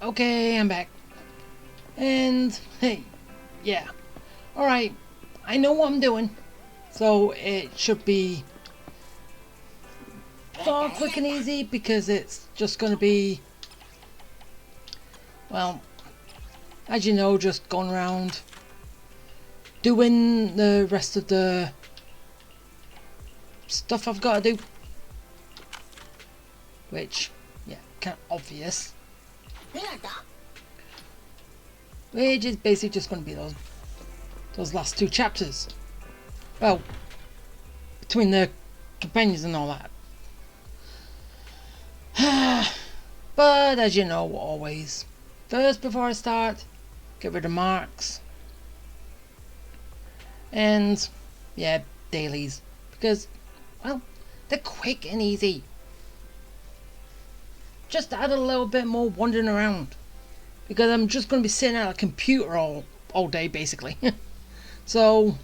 Okay, I'm back. And hey, yeah. Alright, I know what I'm doing. So it should be far quick and easy because it's just going to be, well, as you know, just going around doing the rest of the stuff I've got to do. Which, yeah, kind of obvious. Which is basically just going to be those last two chapters. Well, between the companions and all that. But as you know, always, first before I start, get rid of marks. And, yeah, dailies. Because, well, they're quick and easy. Just add a little bit more wandering around. Because I'm just going to be sitting at a computer all day, basically. So,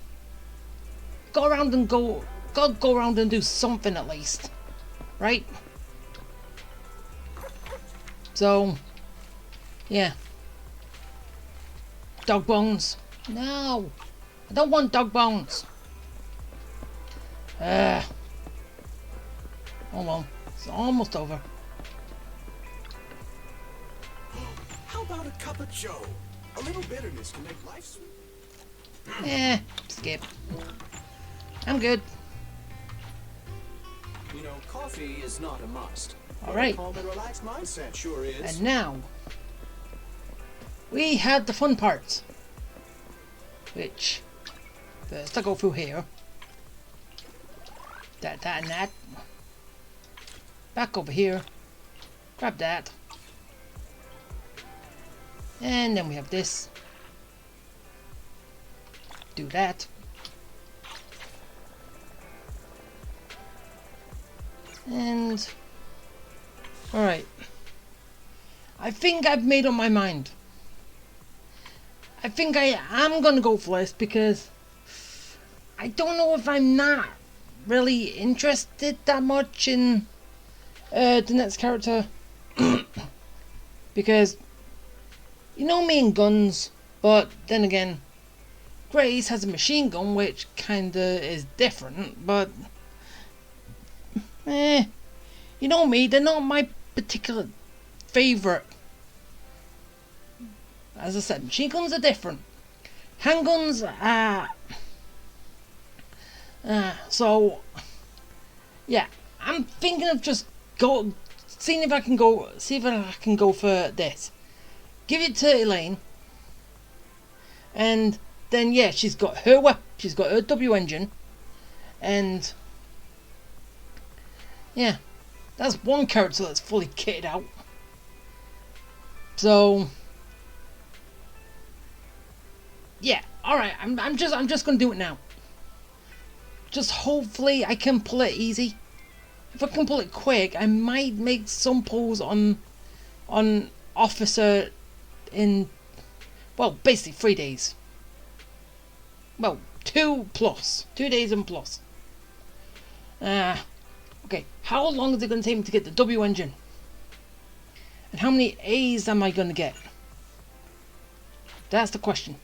go around and go around and do something at least. Right? So, yeah. Dog bones. No. I don't want dog bones. Oh well, it's almost over. How about a cup of joe? A little bitterness can make life sweet. Skip. I'm good. You know, coffee is not a must. Alright. A calm and relaxed mindset sure is. And now, we have the fun parts. Which, first I go through here. That and that. Back over here. Grab that. And then we have this. Do that. And alright. I think I've made up my mind. I think I am gonna go for this because I don't know if I'm not really interested that much in the next character. Because you know me and guns, but then again, Grace has a machine gun which kinda is different, but you know me, they're not my particular favourite. As I said, machine guns are different. Handguns are... so, yeah, I'm thinking of just seeing if I can go for this. Give it to Elaine, and then yeah, she's got her W engine, and yeah, that's one character that's fully kitted out. So yeah, all right, I'm just gonna do it now. Just hopefully I can pull it easy. If I can pull it quick, I might make some pulls on Officer in, well, basically 3 days. Well, 2 days and plus. Okay, how long is it going to take me to get the W engine? And how many A's am I going to get? That's the question.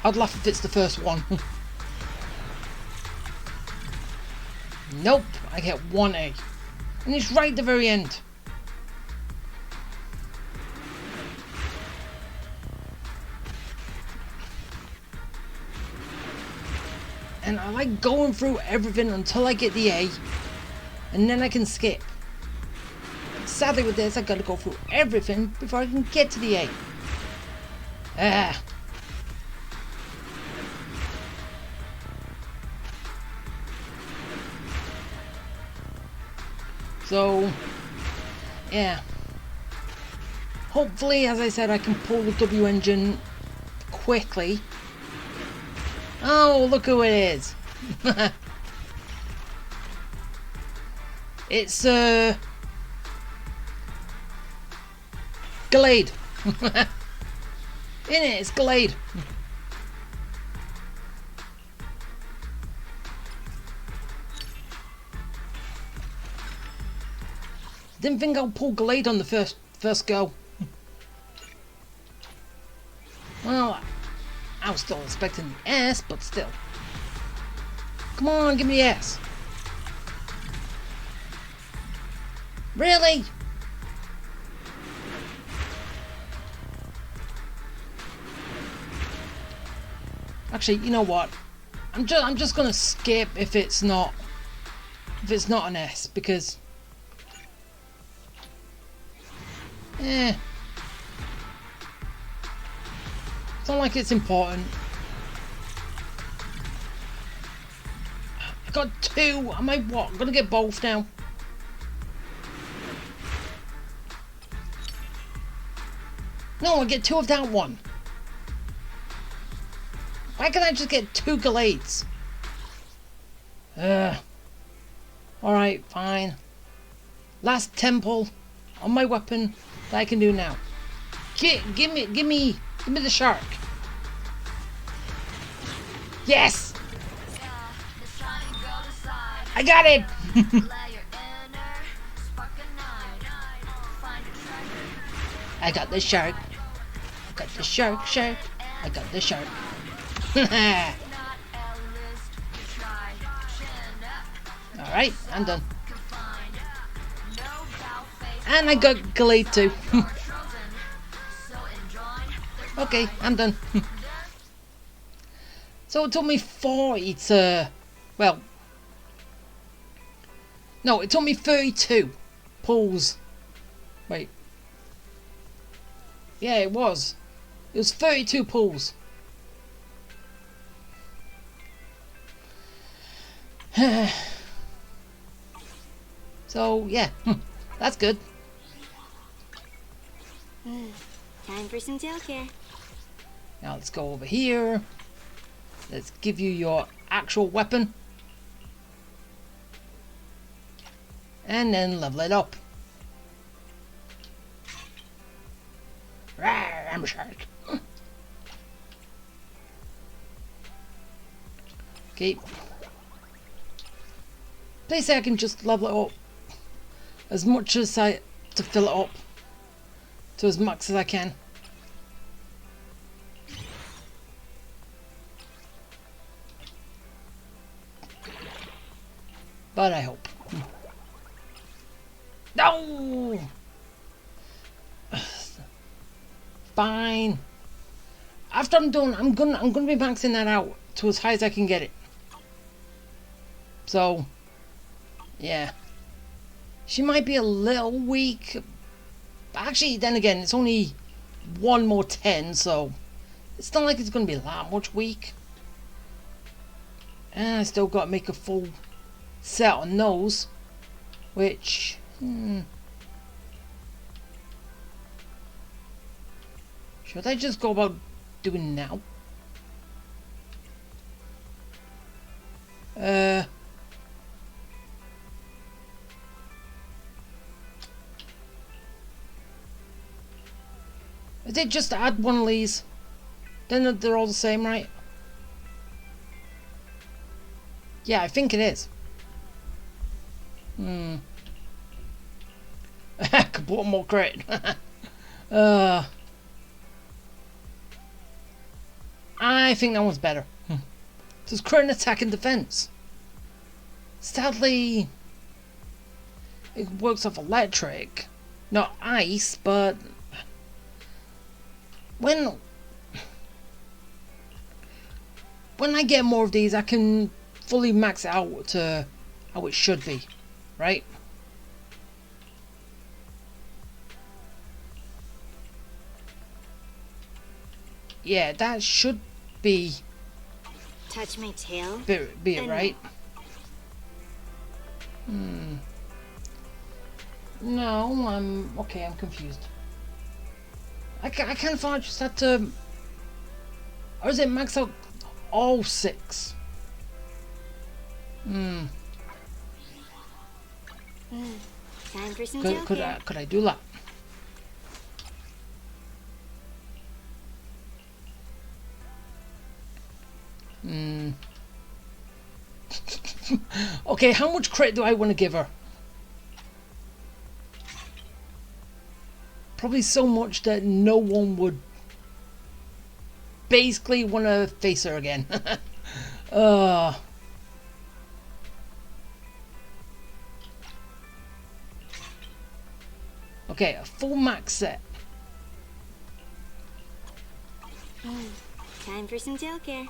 I'd laugh if it's the first one. Nope, I get 1 A. And it's right at the very end. And I like going through everything until I get the A. And then I can skip. Sadly with this, I've got to go through everything before I can get to the A. So, yeah. Hopefully, as I said, I can pull the W engine quickly. Oh, look who it is. It's, Glade. In it, it's Glade. Didn't think I'd pull Glade on the first go. Well, I was still expecting the S, but still. Come on, give me the S. Really? Actually, you know what? I'm just gonna skip if it's not an S, because it's not like it's important. I got 2. Am I what? I'm gonna get both now. No, I get 2 of that one. Why can't I just get 2 Glades? Alright, fine. Last temple on my weapon that I can do now. Give me the shark. Yes! I got it! I got the shark. I got the shark. I got the shark. Alright, I'm done. And I got Glade too. Okay, I'm done. So it took me 40 to... Well... No, it took me 32 pulls. Wait. Yeah, it was. It was 32 pulls. So, yeah. That's good. Time for some tail care. Now let's go over here. Let's give you your actual weapon. And then level it up. Rawr, I'm a shark. Okay. Please say I can just level it up as much as to fill it up to as max as I can. But I hope. No. Fine. After I'm done, I'm gonna be maxing that out to as high as I can get it. So, yeah. She might be a little weak. Actually, then again, it's only 1 more 10, so it's not like it's gonna be that much weak. And I still got to make a full set on those, which should I just go about doing now? I did just add one of these, then they're all the same, right? Yeah, I think it is. Could put more crit. I think that one's better. Does crit and attack and defense. Sadly, it works off electric, not ice, but when I get more of these, I can fully max it out to how it should be, right? Yeah, that should be. Touch my tail. Be it, right? No, I'm okay. I'm confused. I kind of thought I just had to, or is it max out all 6? Time for some tail care. Could I do that? Okay, how much credit do I want to give her? Probably so much that no one would basically want to face her again. Okay, a full max set. Time for some tail care.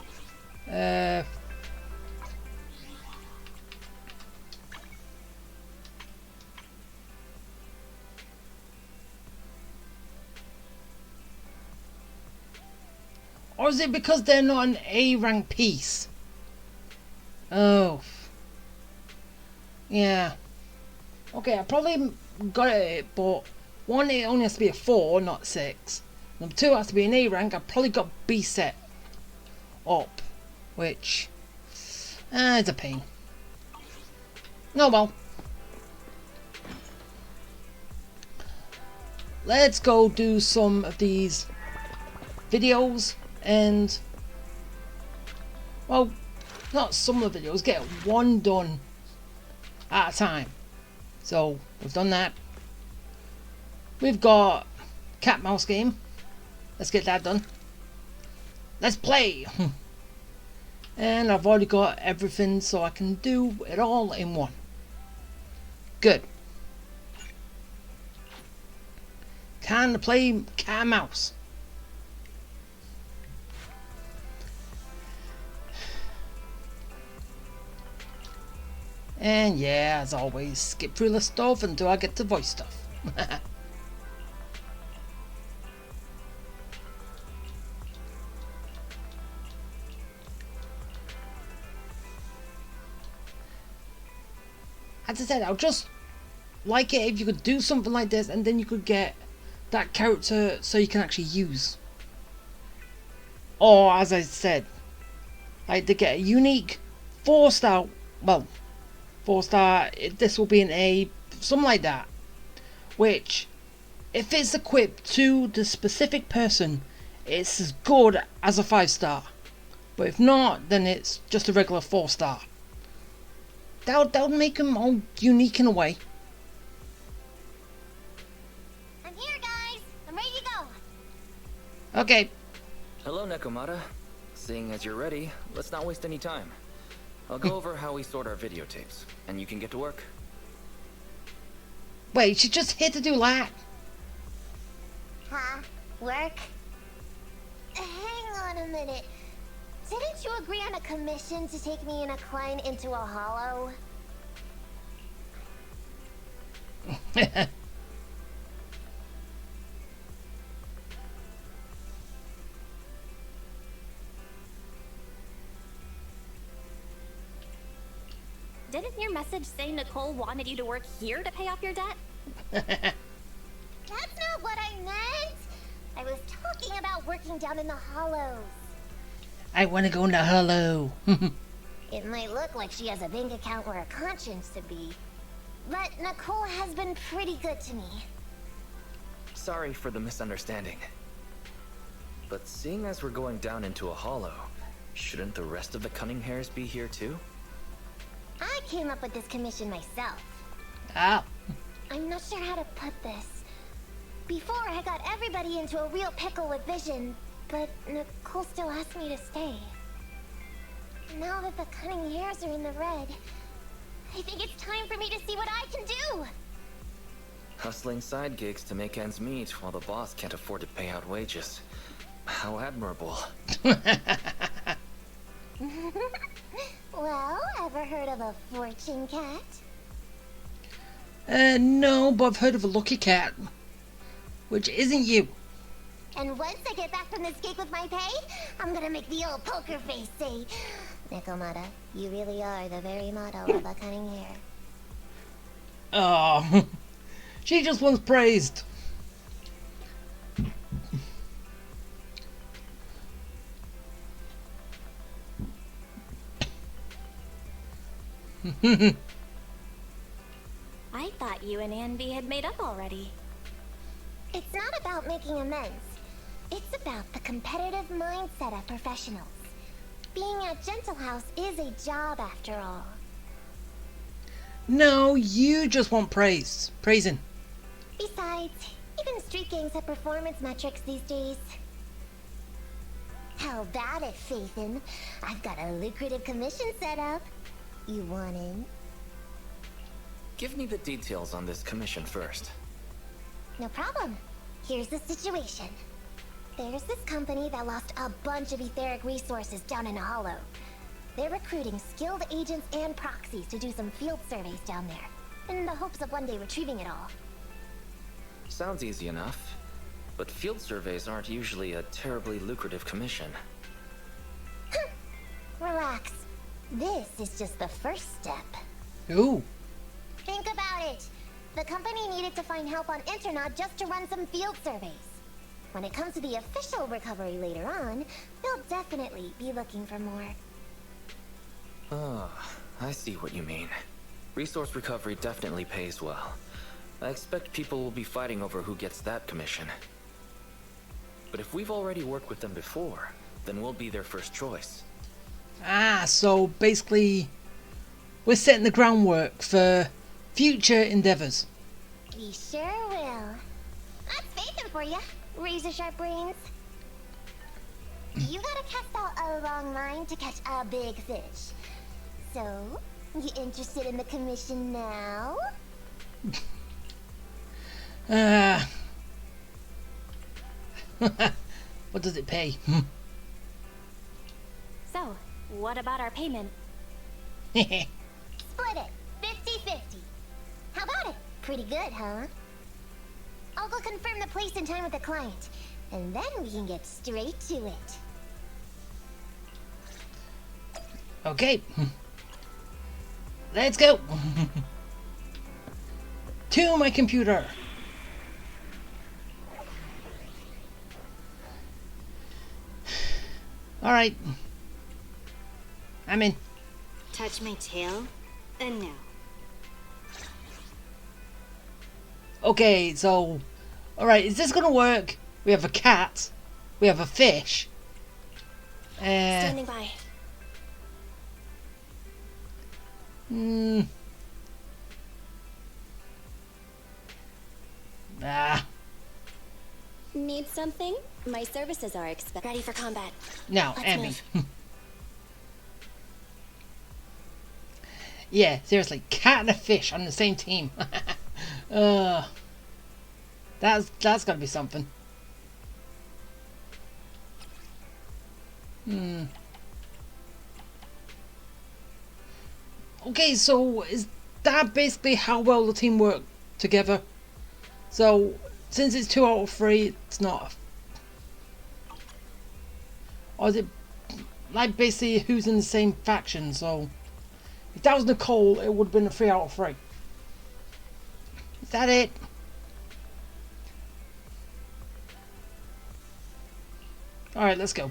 Or is it because they're not an A rank piece? Oh. Yeah. Okay, I probably got it, but one, it only has to be a 4, not 6. Number 2 has to be an A rank. I probably got B set up, which is a pain. No, well. Let's go do some of these videos and, well, not some of the videos, get one done at a time. So we've done that. We've got cat mouse game. Let's get that done. Let's play. And I've already got everything, so I can do it all in one. Good. Time to play cat and mouse. And yeah, as always, skip through the stuff until I get to voice stuff. As I said, I'll just like it if you could do something like this and then you could get that character so you can actually use. Or as I said, like to get a unique 4-star, well, 4-star, this will be an A, something like that. Which, if it's equipped to the specific person, it's as good as a 5-star. But if not, then it's just a regular 4-star. That'll make them all unique in a way. I'm here, guys. I'm ready to go. Okay. Hello, Nekomata. Seeing as you're ready, let's not waste any time. I'll go over how we sort our videotapes, and you can get to work. Wait, she's just here to do that. Huh? Work? Hang on a minute. Didn't you agree on a commission to take me and a client into a hollow? Didn't your message say Nicole wanted you to work here to pay off your debt? That's not what I meant. I was talking about working down in the hollows. I want to go in the hollow. It might look like she has a bank account where a conscience to be, but Nicole has been pretty good to me. Sorry for the misunderstanding. But seeing as we're going down into a hollow, shouldn't the rest of the cunning hairs be here too? I came up with this commission myself. Ah. I'm not sure how to put this. Before, I got everybody into a real pickle with vision, but Nicole still asked me to stay. Now that the cunning hairs are in the red, I think it's time for me to see what I can do! Hustling side gigs to make ends meet while the boss can't afford to pay out wages. How admirable. Well, ever heard of a fortune cat? No, but I've heard of a lucky cat. Which isn't you. And once I get back from this gig with my pay, I'm gonna make the old poker face say, Nekomata, you really are the very model of a cunning hair. Oh, she just wants praised. I thought you and Anby had made up already. It's not about making amends. It's about the competitive mindset of professionals. Being at Gentle House is a job after all. No, you just want praise. Praising. Besides, Even street gangs have performance metrics these days. How about it, Faithin? I've got a lucrative commission set up. You want in? Give me the details on this commission first. No problem. Here's the situation. There's this company that lost a bunch of etheric resources down in a hollow. They're recruiting skilled agents and proxies to do some field surveys down there, in the hopes of one day retrieving it all. Sounds easy enough. But field surveys aren't usually a terribly lucrative commission. Relax. This is just the first step. Ooh. Think about it. The company needed to find help on Internaut just to run some field surveys. When it comes to the official recovery later on, they'll definitely be looking for more. Ah, I see what you mean. Resource recovery definitely pays well. I expect people will be fighting over who gets that commission. But if we've already worked with them before, then we'll be their first choice. Ah, so basically we're setting the groundwork for future endeavors. We sure will. That's Faithin for you. Razor sharp brains. You gotta cast out a long line to catch a big fish. So, you interested in the commission now? What does it pay? So, what about our payment? Split it. 50-50. How about it? Pretty good, huh? I'll go confirm the place and time with the client. And then we can get straight to it. Okay. Let's go. To my computer. Alright. I'm in. Touch my tail, and no. Okay, so... Alright, is this gonna work? We have a cat. We have a fish. Standing by. Ah. Need something? My services are ready for combat. No, Let's Abby. move. Yeah, seriously, cat and a fish on the same team. That's gotta be something. Okay, so is that basically how well the team work together? So, since it's 2 out of 3, it's not. Or is it like basically who's in the same faction? So, if that was Nicole, it would have been a 3 out of 3. Is that it? Alright, let's go.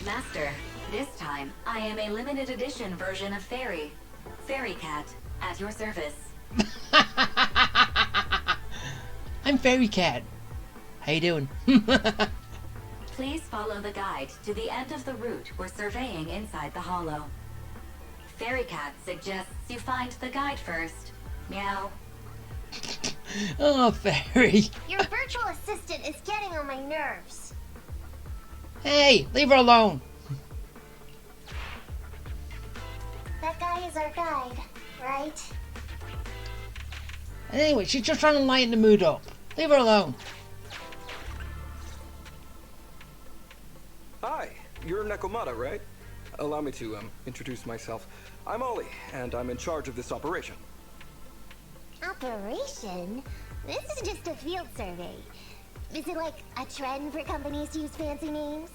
Master, this time I am a limited edition version of Fairy. Fairy Cat, at your service. I'm Fairy Cat. How you doing? Please follow the guide to the end of the route we're surveying inside the hollow. Fairy Cat suggests you find the guide first. Meow. Oh, Fairy. Your virtual assistant is getting on my nerves. Hey, leave her alone. That guy is our guide, right? And anyway, she's just trying to lighten the mood up. Leave her alone. Hi, you're Nekomata, right? Allow me to introduce myself. I'm Ollie, and I'm in charge of this operation. Operation? This is just a field survey. Is it like a trend for companies to use fancy names?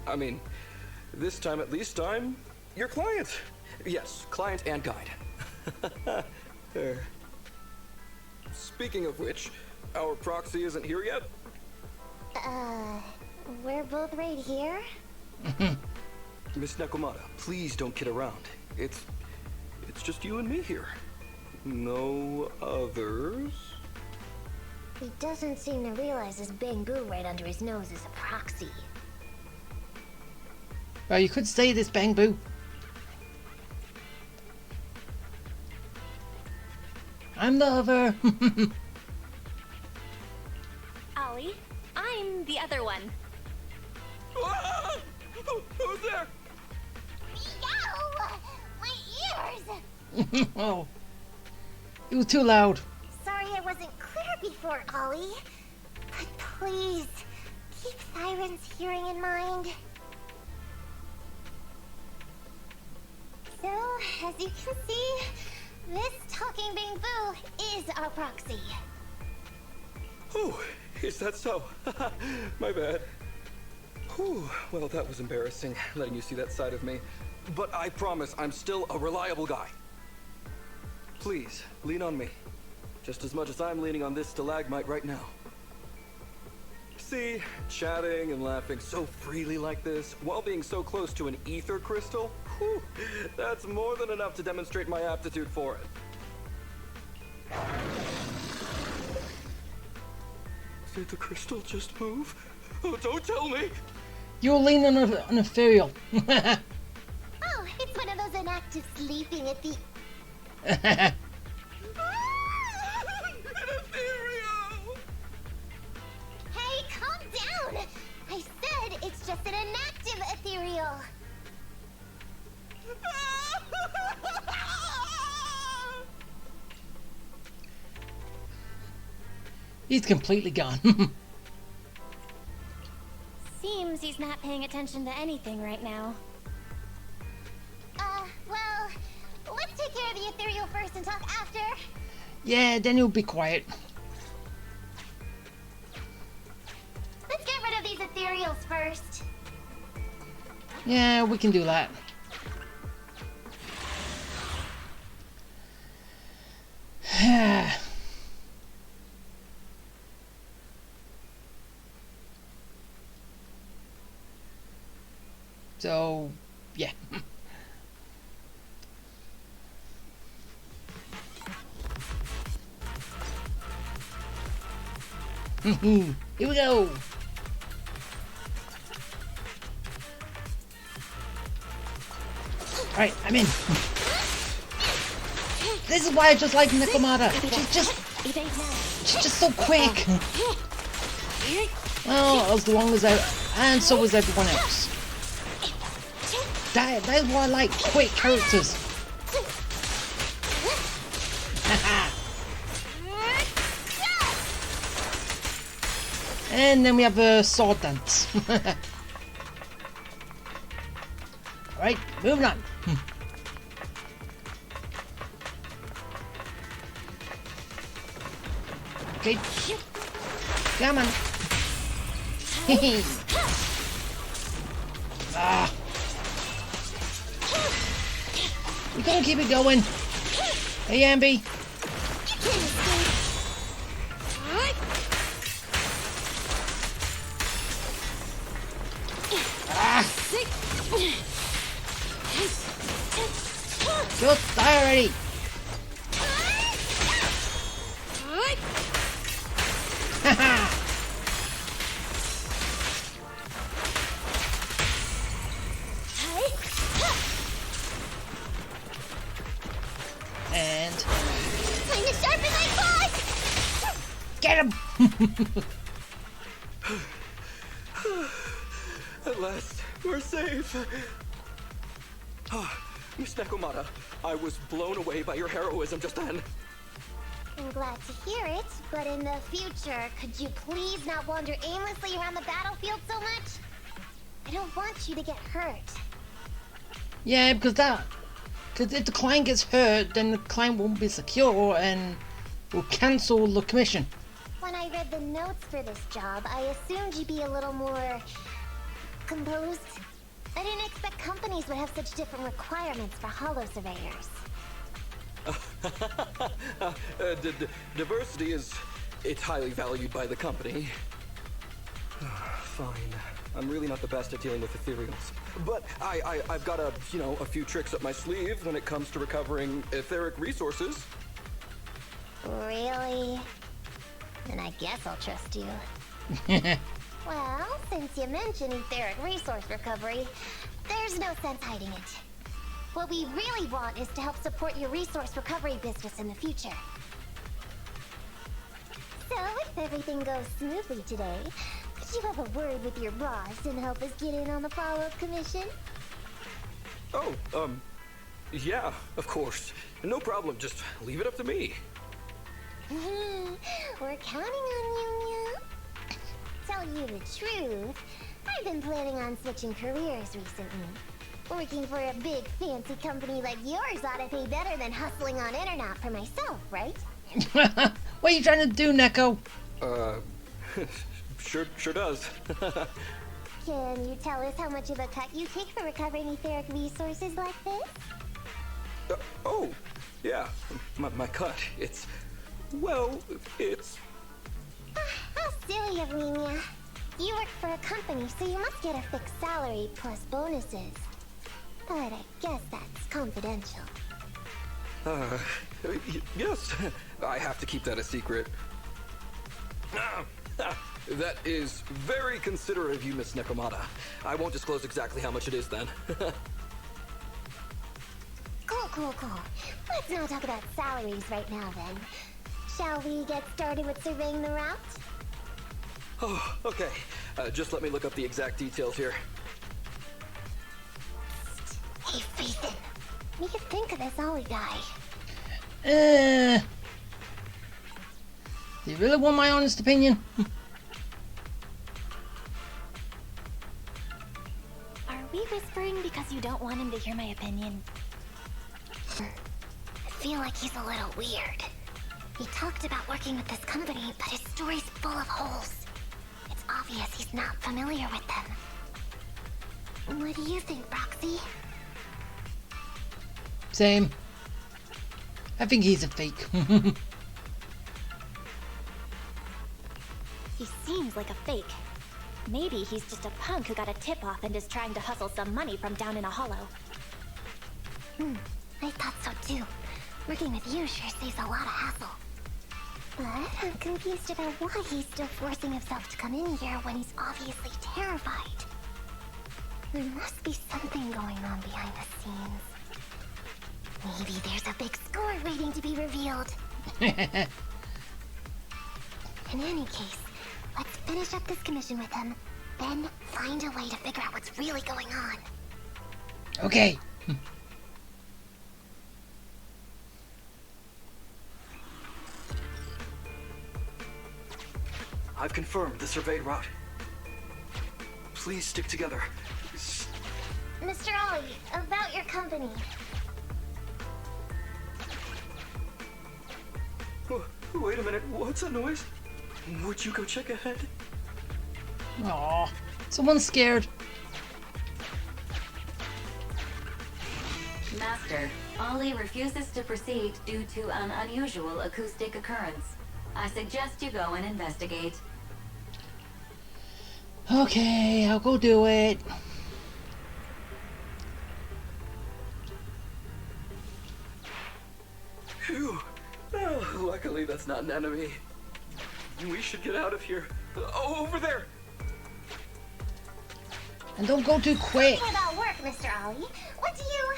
I mean, this time at least I'm your client. Yes, client and guide. There. Speaking of which, our proxy isn't here yet? We're both right here? Miss Nekomata, please don't kid around. It's just you and me here. No others? He doesn't seem to realize this bamboo right under his nose is a proxy. Well, you could say this bamboo. I'm the other. Ollie, I'm the other one. Who's there? Yow! My ears! Oh. It was too loud. Sorry I wasn't clear before, Ollie. But please, keep Siren's hearing in mind. So, as you can see, this talking bamboo is our proxy. Oh, is that so? My bad. Whew, well, that was embarrassing, letting you see that side of me. But I promise I'm still a reliable guy. Please, lean on me. Just as much as I'm leaning on this stalagmite right now. See, chatting and laughing so freely like this, while being so close to an ether crystal, whew, that's more than enough to demonstrate my aptitude for it. Did the crystal just move? Oh, don't tell me! You're leaning on an ethereal. Oh, it's one of those inactive sleeping at the... An ethereal! Hey, calm down! I said it's just an inactive ethereal. He's completely gone. Seems he's not paying attention to anything right now. Well, let's take care of the ethereal first and talk after. Yeah, then he'll be quiet. Let's get rid of these ethereals first. Yeah, we can do that. So, yeah. Here we go. Alright, I'm in. This is why I just like Nekomata. She's just so quick. Well, as long as and so is everyone else. That's what I like, quick characters. And then we have a sword dance. Alright, moving on. Okay. Come on. Ah. We gotta keep it going. Hey, Ambi. Ah. Just die already. Haha. And Time to sharpen my claws! get him! At last, we're safe. Miss Nekomata, I was blown away by your heroism just then. I'm glad to hear it, but in the future, could you please not wander aimlessly around the battlefield so much? I don't want you to get hurt. Yeah, because if the client gets hurt, then the client won't be secure and will cancel the commission. When I read the notes for this job, I assumed you'd be a little more composed. I didn't expect companies would have such different requirements for holo surveyors. Diversity it's highly valued by the company. Fine. I'm really not the best at dealing with ethereals. But I've got a few tricks up my sleeve when it comes to recovering etheric resources. Really? Then I Guess I'll trust you. Well, since you mentioned etheric resource recovery, there's no sense hiding it. What we really want is to help support your resource recovery business in the future. So, if everything goes smoothly today, could you have a word with your boss and help us get in on the follow-up commission? Oh, yeah, of course. No problem, just leave it up to me. We're counting on you, Nya. Tell you the truth, I've been planning on switching careers recently. Working for a big fancy company like yours ought to pay better than hustling on internet for myself, right? What are you trying to do, Neko? Sure does. Can you tell us how much of a cut you take for recovering etheric resources like this? Oh, yeah, my cut, it's... Well, it's... How silly of me, Nya. You work for a company, so you must get a fixed salary plus bonuses. But I guess that's confidential. Yes, I have to keep that a secret. That is very considerate of you, Miss Nekomata. I won't disclose exactly how much it is then. Cool. Let's not talk about salaries right now then. Shall we get started with surveying the route? Oh, okay. Just let me look up the exact details here. Hey, Ethan. What do you think of this Ollie guy? Do you really want my honest opinion? Are we whispering because you don't want him to hear my opinion? I feel like he's a little weird. He talked about working with this company, but his story's full of holes. It's obvious he's not familiar with them. What do you think, Roxy? Same. I think he's a fake. He seems like a fake. Maybe he's just a punk who got a tip-off and is trying to hustle some money from down in a hollow. I thought so too. Working with you sure saves a lot of hassle. But I'm confused about why he's still forcing himself to come in here when he's obviously terrified. There must be something going on behind the scenes. Maybe there's a big score waiting to be revealed. In any case, let's finish up this commission with him, then find a way to figure out what's really going on. Okay. I've confirmed the surveyed route. Please stick together. Mr. Ollie, about your company. Oh, wait a minute, what's that noise? Would you go check ahead? Aw, someone's scared. Master, Ollie refuses to proceed due to an unusual acoustic occurrence. I suggest you go and investigate. Okay, I'll go do it. Phew. Oh, luckily that's not an enemy. We should get out of here. Oh, over there! And don't go too quick. Talking about work, Mr. Ollie. What do you...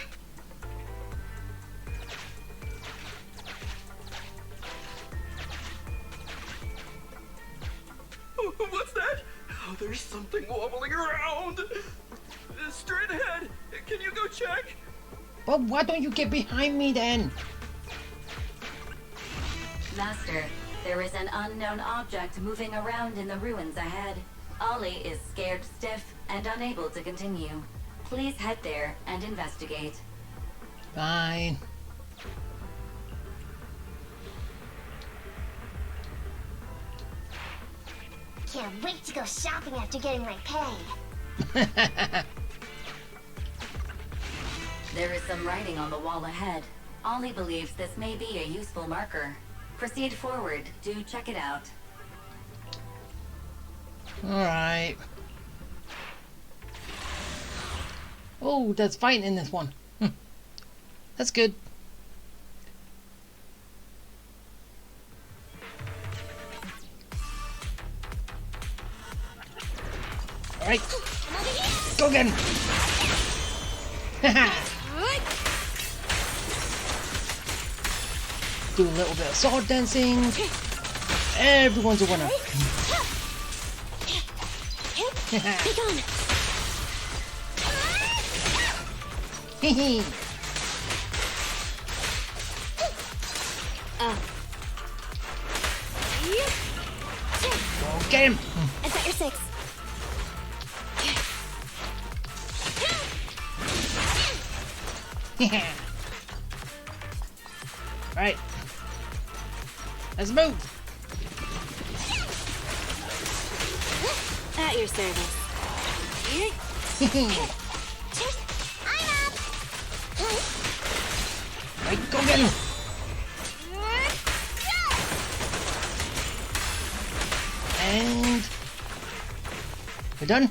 Oh, what's that? Oh, there's something wobbling around. Straight ahead. Can you go check? But why don't you get behind me then? Master, there is an unknown object moving around in the ruins ahead. Ollie is scared stiff and unable to continue. Please head there and investigate. Fine. Can't wait to go shopping after getting my pay. There is some writing on the wall ahead. Ollie believes this may be a useful marker. Proceed forward to check it out. Alright. Oh, there's fighting in this one. That's good. Alright. Go again. Do a little bit of sword dancing. Everyone's a winner. Be gone. Hehe. Go get him. I've got your 6. Right. Let's move. At your service. I'm up. Right, go get him. And we're done.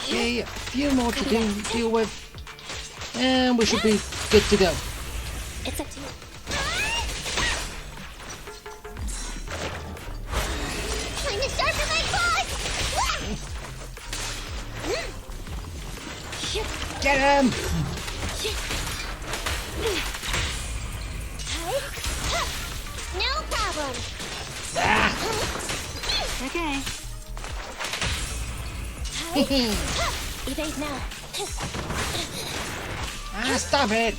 Okay, a few more to deal with, and we should be good to go. It's up to you. Time to sharpen my claws! Get him! No problem. Ah. Okay. Evade now. Ah, stop it!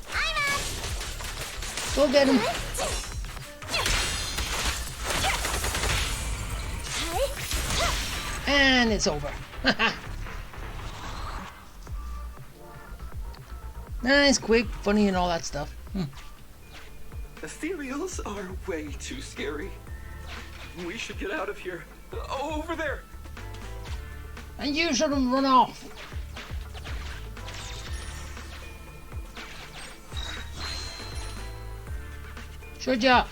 I'm up. Go get him! And it's over. Nice, quick, funny, and all that stuff. Ethereals are way too scary. We should get out of here. Over there! And you shouldn't run off. Should ya?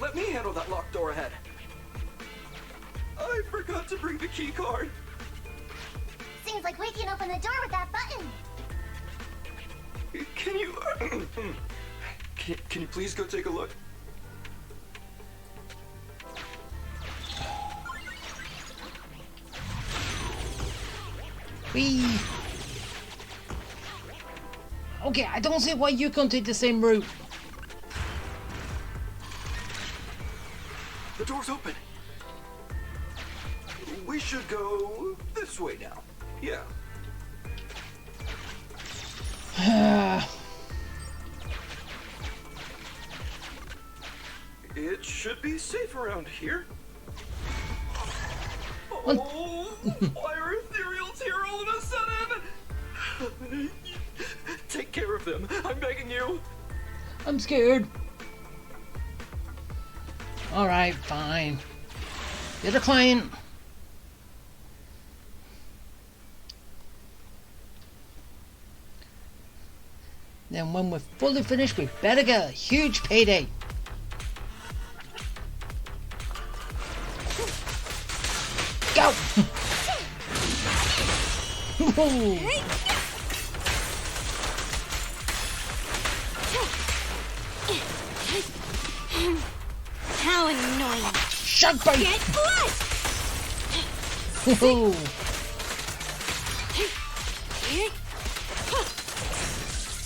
Let me handle that locked door ahead. I forgot to bring the key card. Seems like we can open the door with that button. Can you... can you please go take a look? Whee! Okay, I don't see why you can't take the same route. The door's open. We should go this way now. Yeah. It should be safe around here. Oh, why are ethereals here all of a sudden? Take care of them. I'm begging you. I'm scared. Alright, fine. Get a client. Then when we're fully finished, we better get a huge payday. Go! How annoying. Shark bite! Get blood!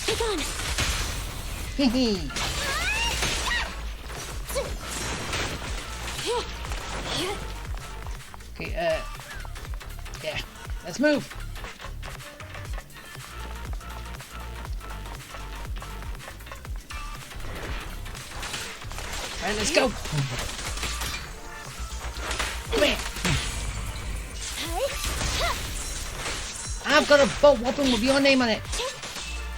Be gone. Okay, yeah, let's move. All right, let's go. Come here. I've got a boat weapon with your name on it.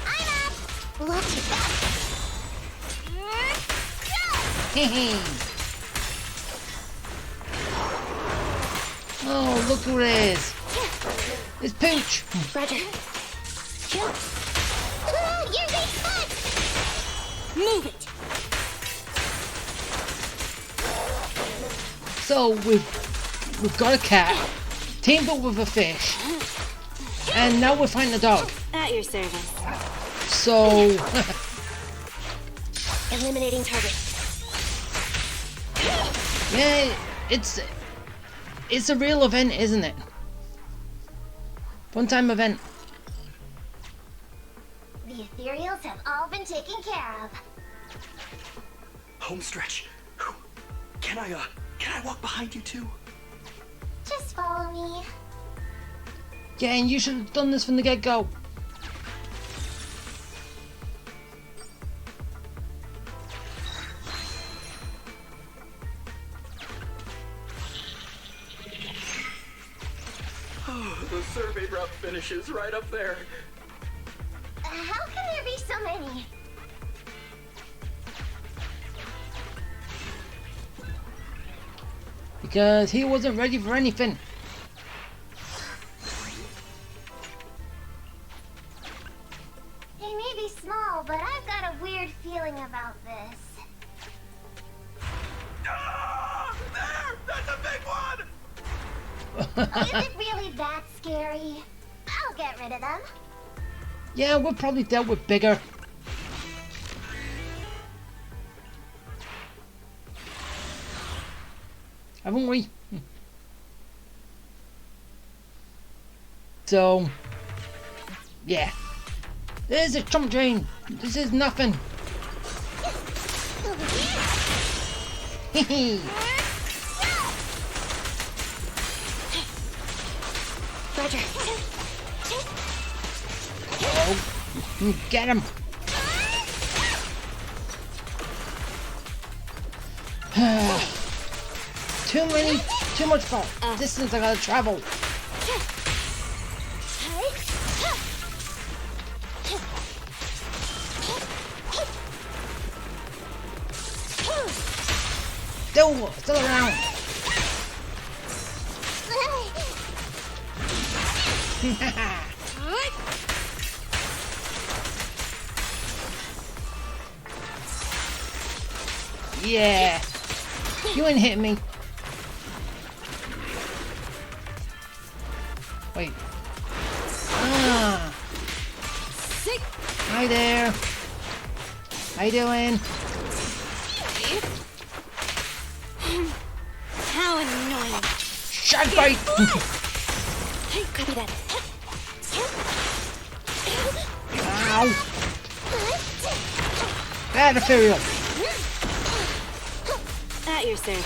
I'm up. Look at that. Oh, look who it is. It's Pooch. Roger. Kill. You're big foot. Move it! So we've got a cat, teamed up with a fish, and now we're fighting a dog. At your service. So Eliminating target. yeah, it's a real event, isn't it? One-time event. The ethereals have all been taken care of. Home stretch. Can I walk behind you too? Just follow me. Yeah, and you should have done this from the get-go. The survey route finishes right up there. How can there be so many? Because he wasn't ready for anything. They may be small, but I've got a weird feeling about this. Ah, there! That's a big one! Is it really that scary? I'll get rid of them. Yeah, we've probably dealt with bigger. Haven't we? So, yeah. There's a chump train. This is nothing. Roger. Oh, get him. Too much distance I gotta travel. Still around. Yeah. You ain't hitting me. Wait. Ah. Hi there. How you doing? How annoying. Shark bite! Copy that. Ow! Bad ethereal. At your service.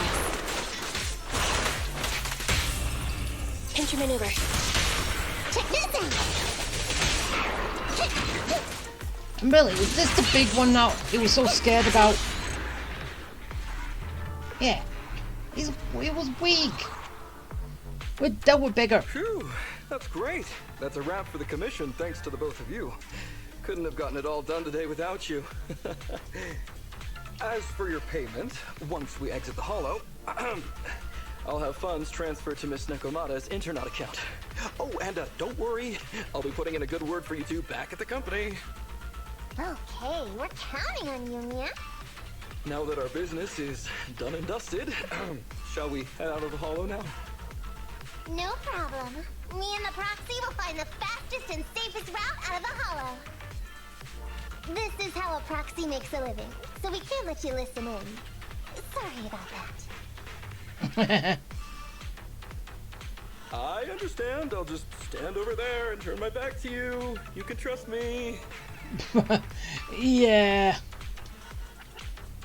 Pinch your maneuver. Check this out. And really, is this the big one now he was so scared about? Yeah. He was weak. We dealt with bigger. Phew, that's great. That's a wrap for the commission, thanks to the both of you. Couldn't have gotten it all done today without you. As for your payment, once we exit the hollow, I'll have funds transferred to Miss Nekomata's Internet account. Oh, and don't worry, I'll be putting in a good word for you two back at the company. Okay, we're counting on you, Mia. Now that our business is done and dusted, shall we head out of the hollow now? No problem. Me and the proxy will find the fastest and safest route out of the hollow. This is how a proxy makes a living, so we can't let you listen in. Sorry about that. I understand. I'll just stand over there and turn my back to you. You can trust me. Yeah.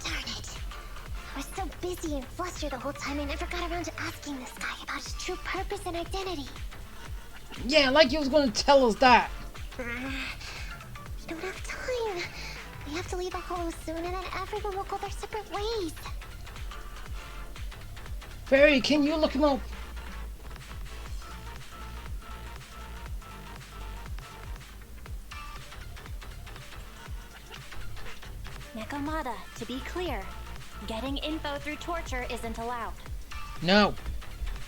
Darn it. I was so busy and flustered the whole time I never got around to asking this guy about his true purpose and identity. Yeah, like he was gonna tell us that. We don't have time. We have to leave the hollow soon and then everyone will go their separate ways. Barry, can you look him up? Nekomata, to be clear, getting info through torture isn't allowed. No.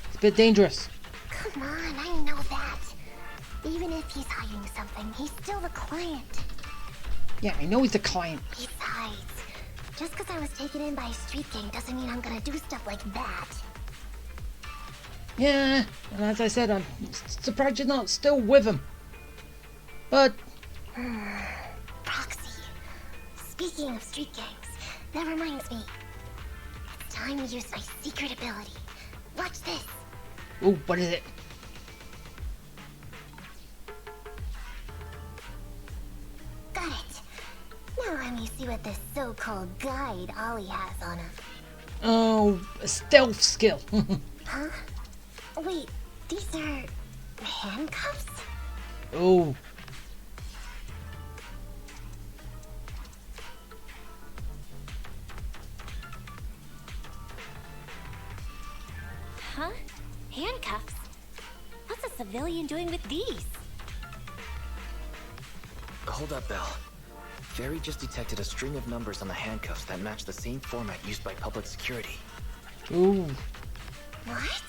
It's a bit dangerous. Come on, I know that. Even if he's hiding something, he's still the client. Yeah, I know he's the client. Besides, just because I was taken in by a street gang doesn't mean I'm gonna do stuff like that. Yeah, and as I said, I'm surprised you're not still with him. But Proxy. Speaking of street gangs, that reminds me. It's time to use my secret ability. Watch this. oh, what is it? Got it. Now let me see what this so-called guide Ollie has on him. Oh, a stealth skill. Huh? Wait, these are handcuffs? Oh, Huh? Handcuffs? What's a civilian doing with these? Hold up, Belle. Ferry just detected a string of numbers on the handcuffs that match the same format used by public security. ooh. What?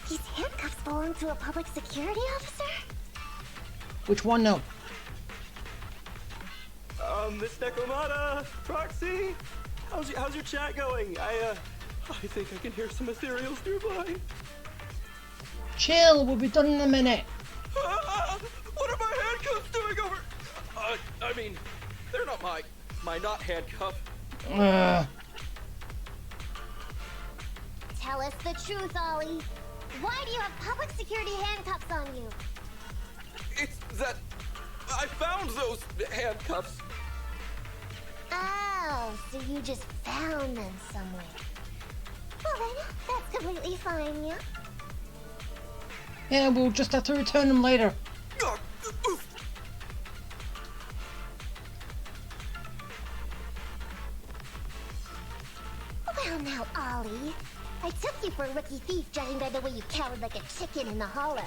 These handcuffs belong to a public security officer? Which one now? Miss Nekomata, Proxy, how's your chat going? I think I can hear some ethereals nearby. Chill, we'll be done in a minute. What are my handcuffs doing over? I mean, they're not my not handcuff. Tell us the truth, Ollie. Why do you have public security handcuffs on you? It's that I found those handcuffs. Oh, so you just found them somewhere. Well then, that's completely fine, yeah? Yeah, we'll just have to return them later. Well now, Ollie. I took you for a rookie thief judging by the way you cowered like a chicken in the hollow.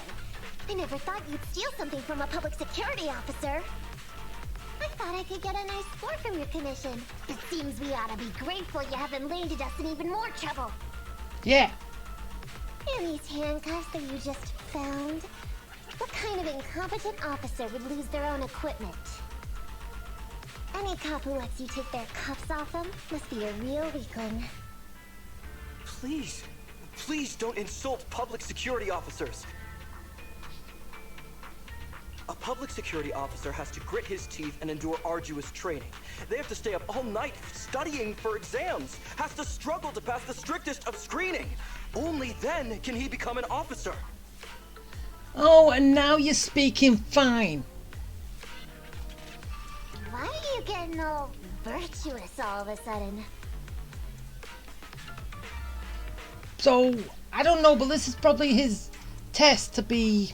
I never thought you'd steal something from a public security officer. I thought I could get a nice score from your commission. It seems we ought to be grateful you haven't landed us in even more trouble. Yeah. And these handcuffs that you just found? What kind of incompetent officer would lose their own equipment? Any cop who lets you take their cuffs off them must be a real weakling. Please don't insult public security officers. A public security officer has to grit his teeth and endure arduous training. They have to stay up all night studying for exams, has to struggle to pass the strictest of screening. Only then can he become an officer. Oh, and now you're speaking fine. Why are you getting all virtuous all of a sudden? So, I don't know, but this is probably his test to be...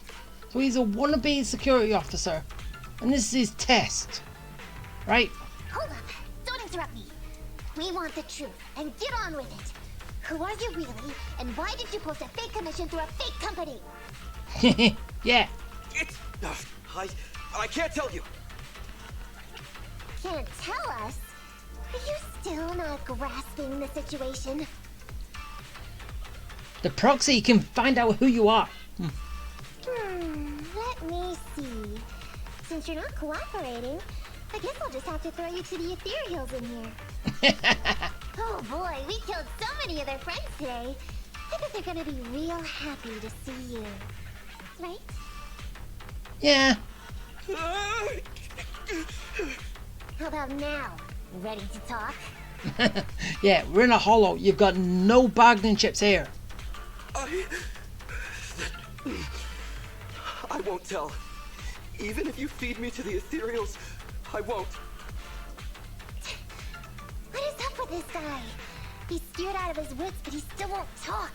So he's a wannabe security officer. And this is his test. Right? Hold up! Don't interrupt me! We want the truth, and get on with it! Who are you really, and why did you post a fake commission through a fake company? Yeah. It's... I can't tell you. Can't tell us? Are you still not grasping the situation? The proxy can find out who you are. Let me see. Since you're not cooperating, I guess I'll just have to throw you to the ethereals in here. Oh boy, we killed so many of their friends today. I bet they're gonna be real happy to see you. Right? Yeah. How about now? Ready to talk? Yeah, we're in a hollow. You've got no bargaining chips here. I won't tell. Even if you feed me to the ethereals, I won't. What is up with this guy? He's scared out of his wits, but he still won't talk.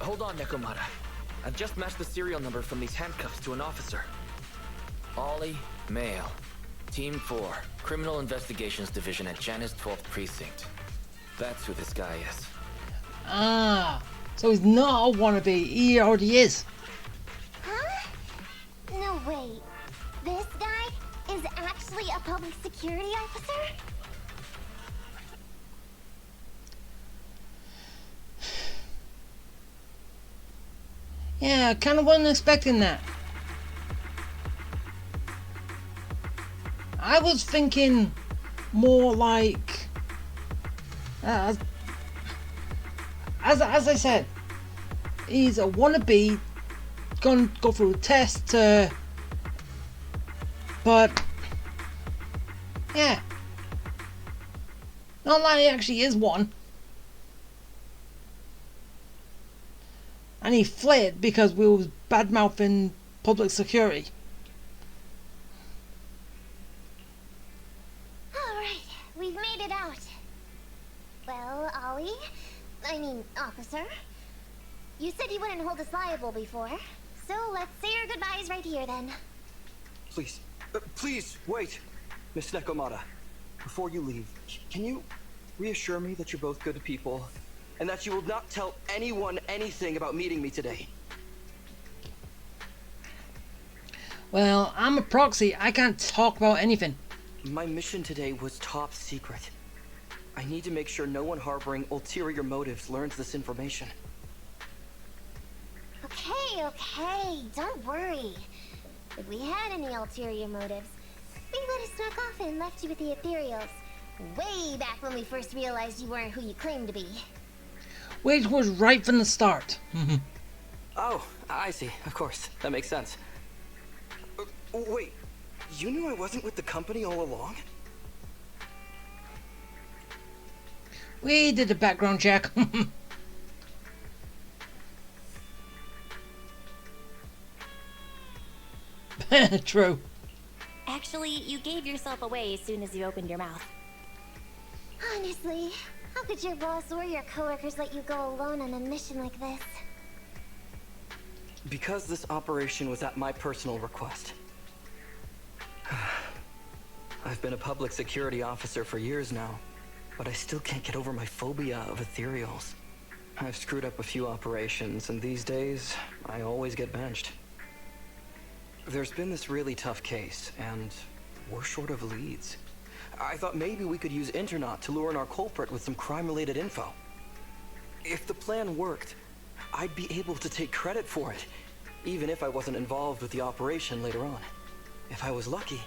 Hold on, Nekomata. I've just matched the serial number from these handcuffs to an officer. Ollie, male. Team 4, Criminal Investigations Division at Janus 12th Precinct. That's who this guy is. Ah, so he's not a wannabe. He already is. Huh? No, wait. This guy is actually a public security officer? Yeah, I kind of wasn't expecting that. I was thinking more like... I as I said, he's a wannabe, gonna go through tests, but yeah, not like he actually is one. And he fled because we was bad-mouthing public security. Alright, we've made it out. Well, Ollie, officer, you said you wouldn't hold us liable before, so let's say our goodbyes right here then. Please, please, wait. Miss Nekomata, before you leave, can you reassure me that you're both good people, and that you will not tell anyone anything about meeting me today? Well, I'm a proxy. I can't talk about anything. My mission today was top secret. I need to make sure no one harboring ulterior motives learns this information. Okay, don't worry. If we had any ulterior motives, we would have snuck off and left you with the ethereals. Way back when we first realized you weren't who you claimed to be. Which was right from the start. Oh, I see. Of course. That makes sense. Wait, you knew I wasn't with the company all along? We did a background check. True. Actually, you gave yourself away as soon as you opened your mouth. Honestly, how could your boss or your coworkers let you go alone on a mission like this? Because this operation was at my personal request. I've been a public security officer for years now, but I still can't get over my phobia of ethereals. I've screwed up a few operations, and these days, I always get benched. There's been this really tough case, and we're short of leads. I thought maybe we could use Internaut to lure in our culprit with some crime-related info. If the plan worked, I'd be able to take credit for it, even if I wasn't involved with the operation later on. If I was lucky,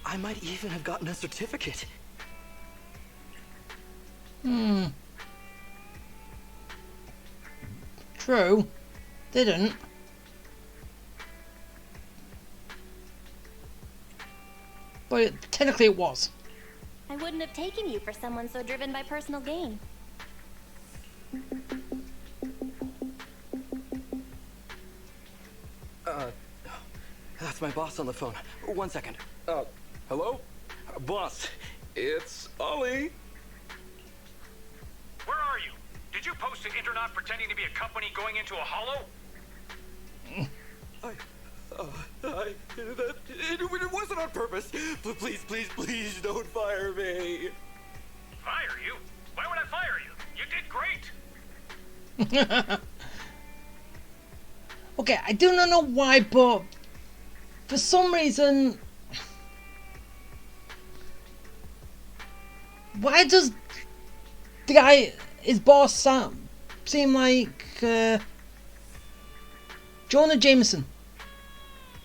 I might even have gotten a certificate. True. Didn't. But technically it was. I wouldn't have taken you for someone so driven by personal gain. That's my boss on the phone. 1 second. Hello? Boss, it's Ollie. Where are you? Did you post to Internaut pretending to be a company going into a hollow? It wasn't on purpose. Please don't fire me. Fire you? Why would I fire you? You did great. Okay, I do not know why, but for some reason, why does the guy, his boss, seem like Jonah Jameson?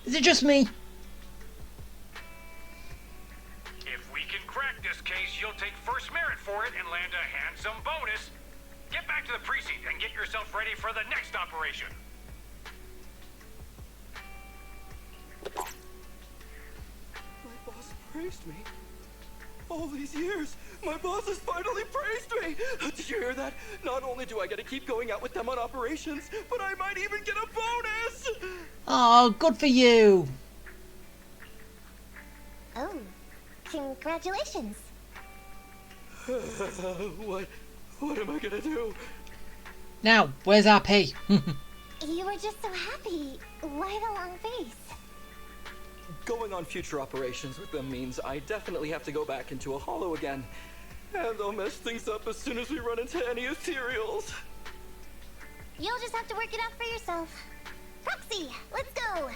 Is it just me? If we can crack this case, you'll take first merit for it and land a handsome bonus. Get back to the precinct and get yourself ready for the next operation. My boss praised me. All these years, my boss has finally praised me. Did you hear that? Not only do I get to keep going out with them on operations, but I might even get a bonus. Oh, good for you. Oh, congratulations. What am I gonna do? Now, where's our pay? You were just so happy. Why the long face? Going on future operations with them means I definitely have to go back into a hollow again. And they'll mess things up as soon as we run into any ethereals. You'll just have to work it out for yourself. Proxy, let's go.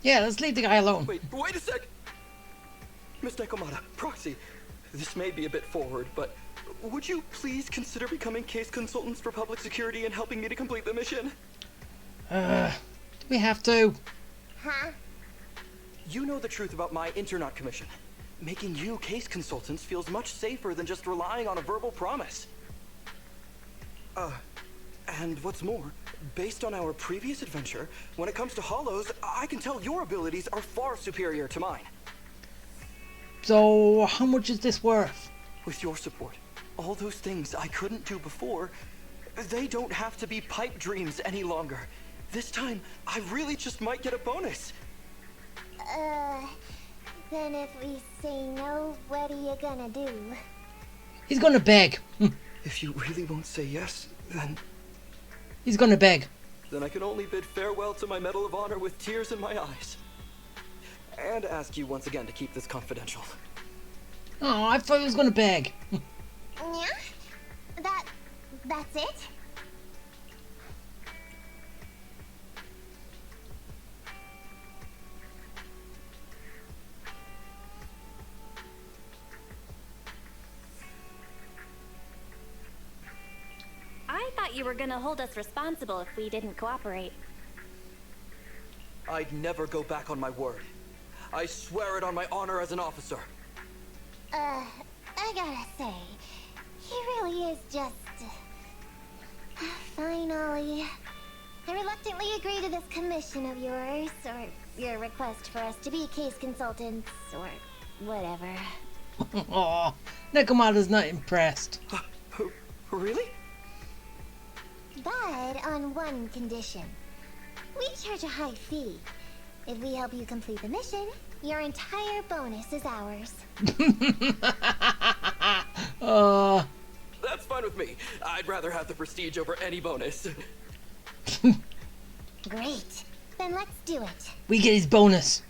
Yeah, let's leave the guy alone. Wait a sec! Miss Nekomata, Proxy, this may be a bit forward, but would you please consider becoming case consultants for public security and helping me to complete the mission? Do we have to? Huh? You know the truth about my Internaut commission. Making you case consultants feels much safer than just relying on a verbal promise. And what's more, based on our previous adventure, when it comes to hollows, I can tell your abilities are far superior to mine. So, how much is this worth? With your support, all those things I couldn't do before, they don't have to be pipe dreams any longer. This time, I really just might get a bonus. Then if we say no, what are you gonna do? He's gonna beg. If you really won't say yes, then He's gonna beg. I can only bid farewell to my Medal of Honor with tears in my eyes. And ask you once again to keep this confidential. Oh, I thought he was gonna beg. Yeah? That's it? I thought you were gonna hold us responsible if we didn't cooperate. I'd never go back on my word. I swear it on my honor as an officer. I gotta say, he really is just... Fine, Ollie. I reluctantly agree to this commission of yours, or your request for us to be case consultants, or whatever. Oh, Nekomata's not impressed. Really? But on one condition. We charge a high fee. If we help you complete the mission, your entire bonus is ours. That's fine with me. I'd rather have the prestige over any bonus. Great. Then let's do it. We get his bonus.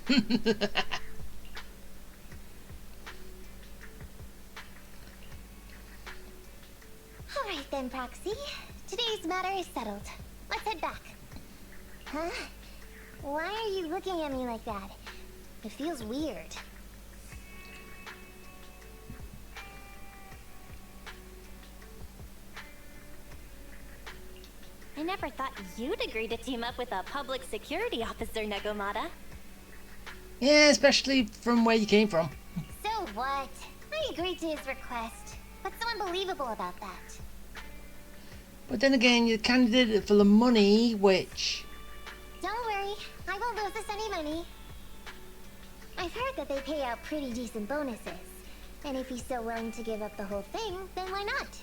Alright then, Proxy. Today's matter is settled. Let's head back. Huh? Why are you looking at me like that? It feels weird. I never thought you'd agree to team up with a public security officer, Nekomata. Yeah, especially from where you came from. So what? I agreed to his request. What's so unbelievable about that? But then again, you kind of did it for the money, which... Don't worry, I won't lose us any money. I've heard that they pay out pretty decent bonuses. And if he's so willing to give up the whole thing, then why not?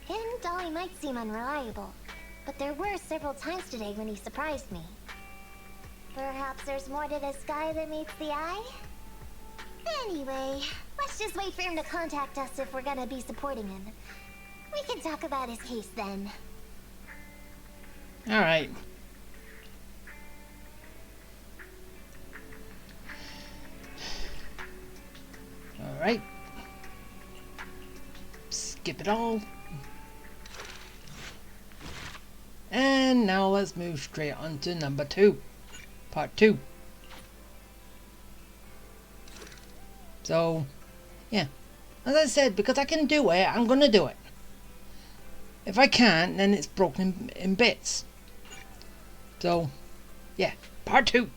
And Dolly might seem unreliable, but there were several times today when he surprised me. Perhaps there's more to this guy than meets the eye? Anyway, let's just wait for him to contact us if we're gonna be supporting him. We can talk about his case then. Alright. Alright. Skip it all. And now let's move straight on to number 2. Part 2. So, yeah. As I said, because I can do it, I'm gonna do it. If I can't, then it's broken in bits. So, yeah. Part 2.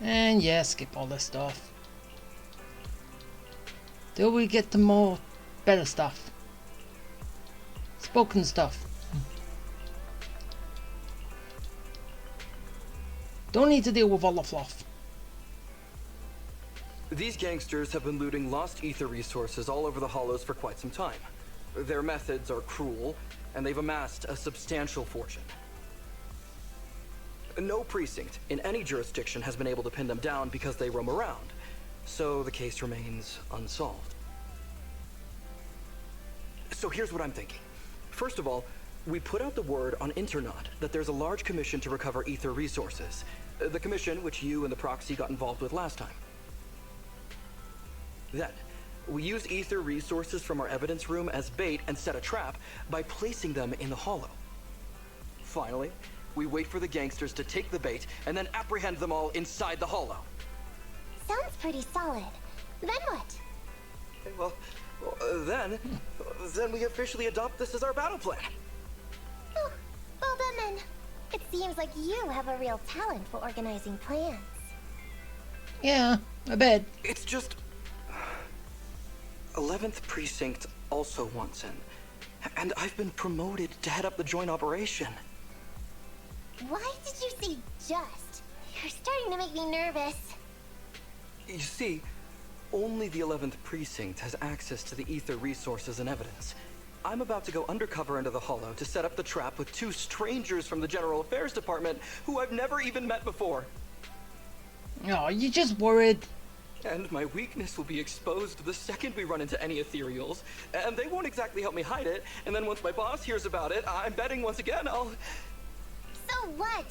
And yeah, skip all this stuff. Till we get to more better stuff. Spoken stuff. Don't need to deal with all the fluff. These gangsters have been looting lost ether resources all over the hollows for quite some time. Their methods are cruel, and they've amassed a substantial fortune. No precinct in any jurisdiction has been able to pin them down because they roam around, so the case remains unsolved. So here's what I'm thinking. First of all, we put out the word on Internaut that there's a large commission to recover ether resources. The commission which you and the Proxy got involved with last time. Then, we use ether resources from our evidence room as bait and set a trap by placing them in the hollow. Finally, we wait for the gangsters to take the bait and then apprehend them all inside the hollow. Sounds pretty solid. Then what? Well, then we officially adopt this as our battle plan. Oh, well done then. It seems like you have a real talent for organizing plans. Yeah, I bet. It's just... 11th Precinct also wants in. And I've been promoted to head up the joint operation. Why did you say just? You're starting to make me nervous. You see, only the 11th Precinct has access to the ether resources and evidence. I'm about to go undercover into the Hollow to set up the trap with two strangers from the General Affairs Department who I've never even met before. Oh, you just worried. And my weakness will be exposed the second we run into any ethereals, and they won't exactly help me hide it, and then once my boss hears about it, I'm betting once again I'll... So what?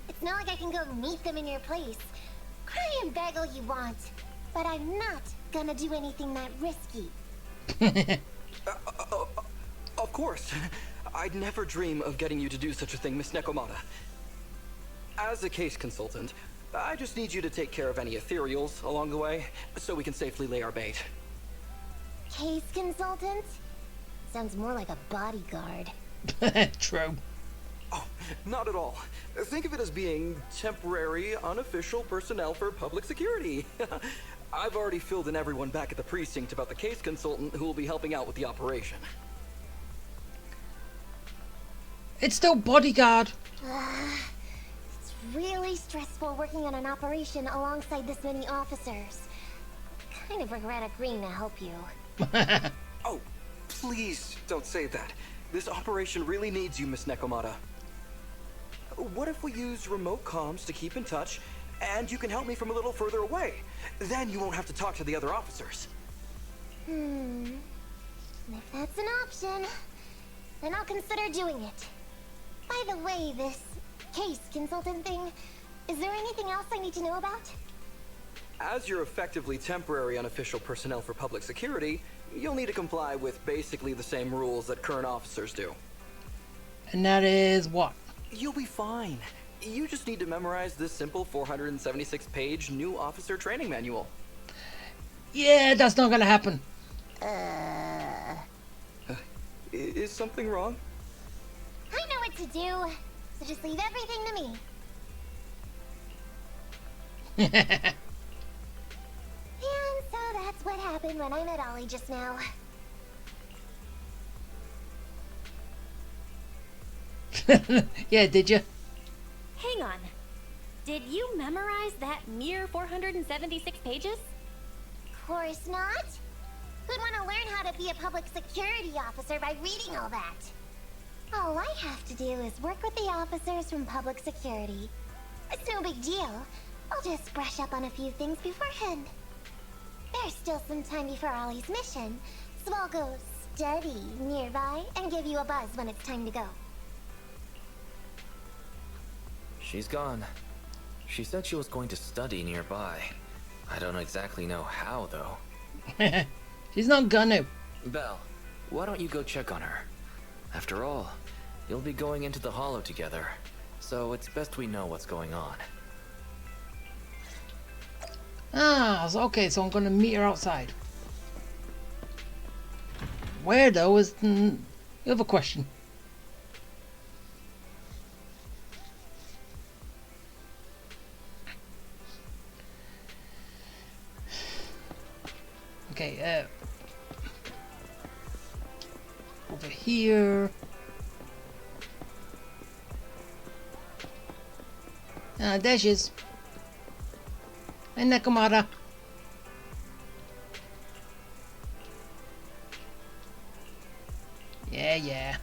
It's not like I can go meet them in your place. Cry and beg all you want, but I'm not gonna do anything that risky. Of course. I'd never dream of getting you to do such a thing, Miss Nekomata. As a case consultant, I just need you to take care of any ethereals along the way, so we can safely lay our bait. Case consultant? Sounds more like a bodyguard. True. Oh, not at all. Think of it as being temporary, unofficial personnel for public security. I've already filled in everyone back at the precinct about the case consultant who will be helping out with the operation. It's still bodyguard. It's really stressful working on an operation alongside this many officers. Kind of regret agreeing to help you. Oh, please don't say that. This operation really needs you, Miss Nekomata. What if we use remote comms to keep in touch, and you can help me from a little further away? Then you won't have to talk to the other officers. If that's an option, then I'll consider doing it. By the way, this case consultant thing, is there anything else I need to know about? As you're effectively temporary unofficial personnel for public security, you'll need to comply with basically the same rules that current officers do. And that is what? You'll be fine. You just need to memorize this simple 476-page new officer training manual. Yeah, that's not gonna happen. Is something wrong? I know what to do, so just leave everything to me. And so that's what happened when I met Ollie just now. Yeah, did you? Hang on. Did you memorize that mere 476 pages? Course not. Who'd want to learn how to be a public security officer by reading all that? All I have to do is work with the officers from public security. It's no big deal. I'll just brush up on a few things beforehand. There's still some time before Ollie's mission, so I'll go study nearby and give you a buzz when it's time to go. She's gone. She said she was going to study nearby. I don't exactly know how, though. She's not gonna. Belle, why don't you go check on her? After all, you'll be going into the Hollow together, so it's best we know what's going on. Ah, so, okay, so I'm gonna meet her outside. Where, though, is the other question. Okay, over here. There she is. Hey, Nekomata. Yeah.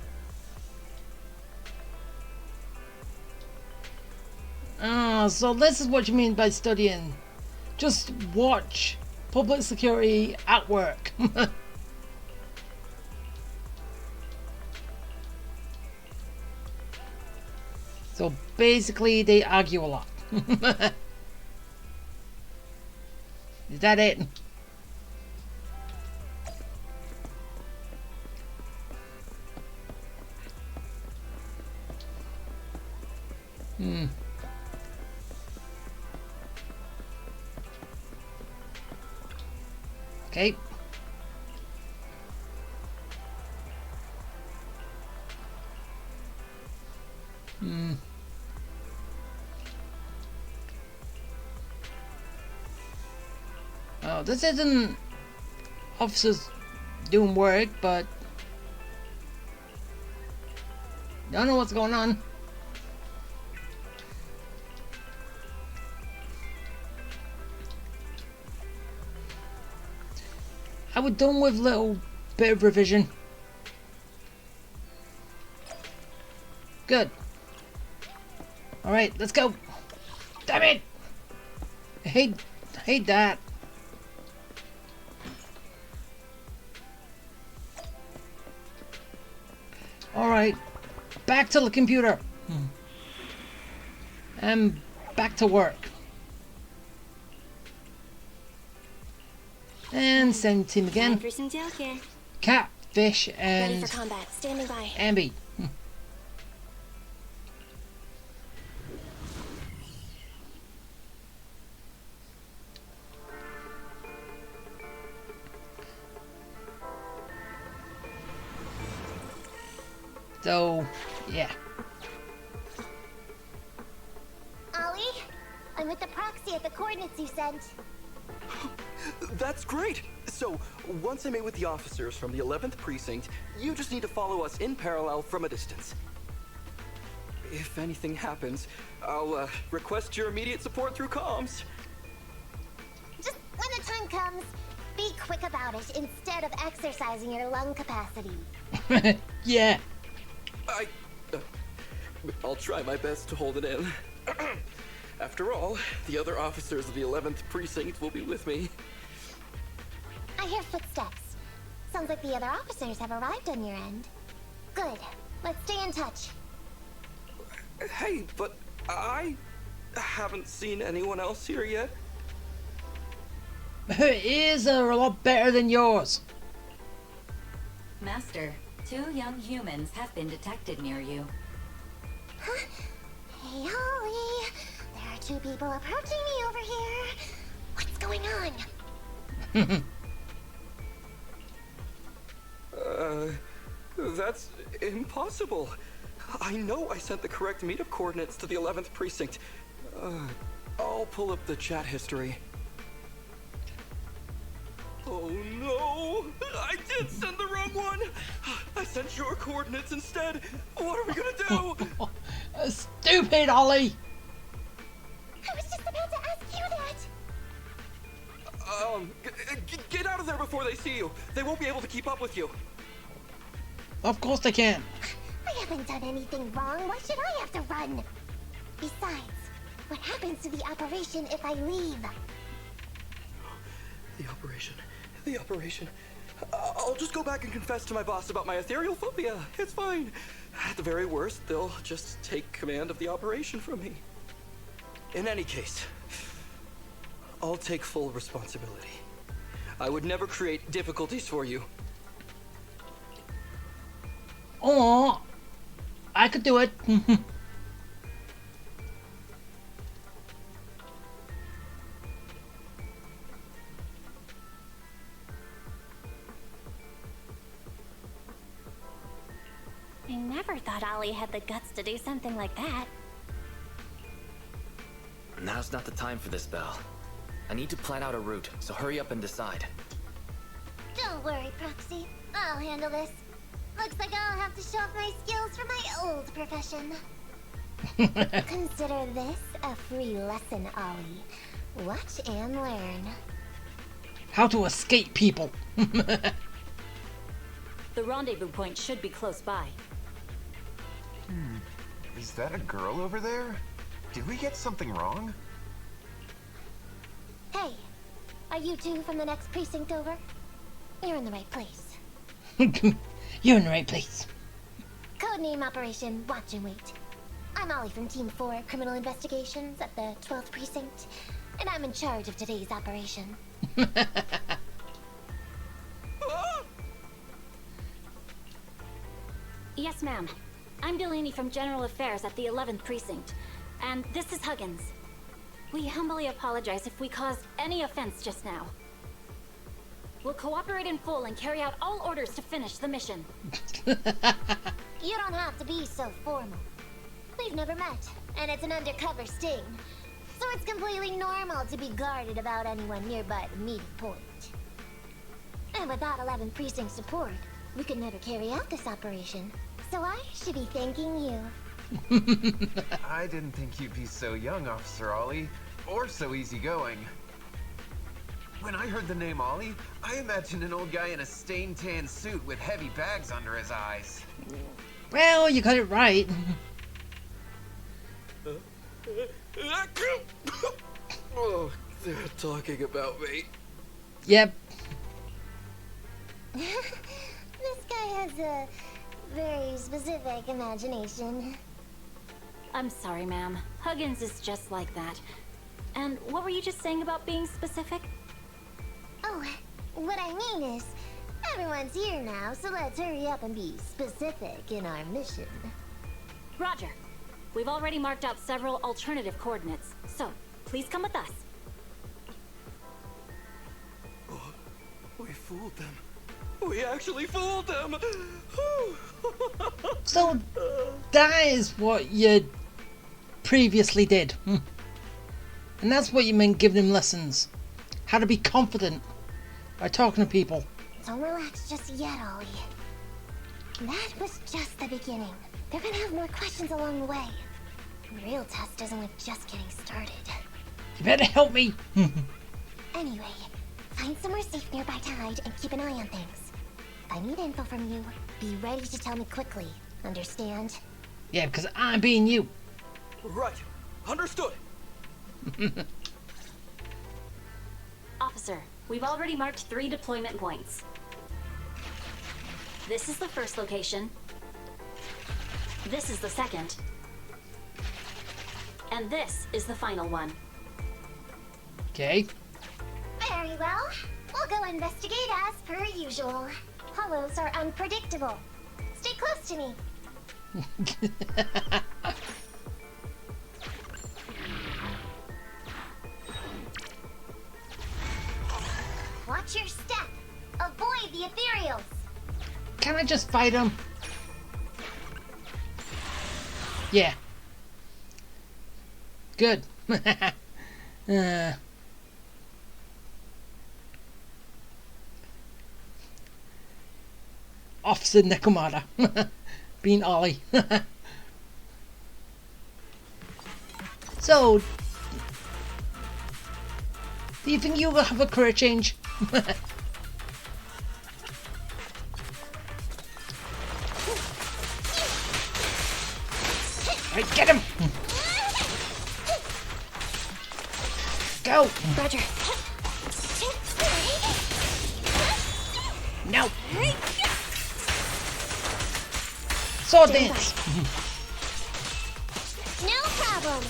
Ah, so this is what you mean by studying. Just watch public security at work. So basically they argue a lot. Is that it? Okay. Oh, this isn't officers doing work, but don't know what's going on. I was done with a little bit of revision. Good. Alright, let's go. Damn it! I hate that. Alright, back to the computer. And back to work. And same team again. Cat, Fish, and Ready for combat. Standing by. Ambi. So, yeah. Ollie, I'm with the proxy at the coordinates you sent. That's great! So, once I'm in with the officers from the 11th precinct, you just need to follow us in parallel from a distance. If anything happens, I'll request your immediate support through comms. Just when the time comes, be quick about it instead of exercising your lung capacity. Yeah. I'll try my best to hold it in. After all, the other officers of the 11th precinct will be with me. I hear footsteps. Sounds like the other officers have arrived on your end. Good. Let's stay in touch. Hey, but I haven't seen anyone else here yet. Her ears are a lot better than yours. Master, 2 young humans have been detected near you. Huh? Hey, Ollie. There are 2 people approaching me over here. What's going on? That's impossible. I know I sent the correct meetup coordinates to the 11th precinct. I'll pull up the chat history. Oh no! I did send the wrong one! I sent your coordinates instead! What are we gonna do? Stupid, Ollie! I was just about to ask you that! Get out of there before they see you! They won't be able to keep up with you! Of course they can. I haven't done anything wrong. Why should I have to run? Besides, what happens to the operation if I leave? The operation. I'll just go back and confess to my boss about my ethereal phobia. It's fine. At the very worst, they'll just take command of the operation from me. In any case, I'll take full responsibility. I would never create difficulties for you. Oh, I could do it. I never thought Ollie had the guts to do something like that. Now's not the time for this, Belle. I need to plan out a route, so hurry up and decide. Don't worry, Proxy. I'll handle this. Looks like I'll have to show off my skills from my old profession. Consider this a free lesson, Ollie. Watch and learn. How to escape people. The rendezvous point should be close by. Is that a girl over there? Did we get something wrong? Hey, are you 2 from the next precinct over? You're in the right place. You're in the right place. Codename Operation Watch and Wait. I'm Ollie from Team 4 Criminal Investigations at the 12th Precinct, and I'm in charge of today's operation. Yes, ma'am. I'm Delaney from General Affairs at the 11th Precinct, and this is Huggins. We humbly apologize if we caused any offense just now. We'll cooperate in full and carry out all orders to finish the mission. You don't have to be so formal. We've never met, and it's an undercover sting. So it's completely normal to be guarded about anyone nearby the meeting point. And without 11th Precinct support, we could never carry out this operation. So I should be thanking you. I didn't think you'd be so young, Officer Ollie, or so easygoing. When I heard the name Ollie, I imagined an old guy in a stained tan suit with heavy bags under his eyes. Well, you got it right. Oh, they're talking about me. Yep. This guy has a very specific imagination. I'm sorry, ma'am. Huggins is just like that. And what were you just saying about being specific? Oh, what I mean is, everyone's here now, so let's hurry up and be specific in our mission. Roger. We've already marked out several alternative coordinates, so please come with us. Oh, we fooled them. We actually fooled them! So, that is what you previously did. And that's what you meant giving him lessons. How to be confident by talking to people. Don't relax just yet, Ollie. That was just the beginning. They're gonna have more questions along the way. The real test isn't with just getting started. You better help me. Anyway, find somewhere safe nearby to hide and keep an eye on things. If I need info from you, be ready to tell me quickly. Understand? Yeah, because I'm being you. Right. Understood. Officer, we've already marked 3 deployment points. This is the first location. This is the second. And this is the final one. Okay. Very well. We'll go investigate as per usual. Hollows are unpredictable. Stay close to me. Watch your step. Avoid the ethereals. Can I just fight him? Yeah. Good. Officer Nekomata. Being Ollie. So, do you think you will have a career change? Right, get him! Go! Roger. No! Sword dance! No problem.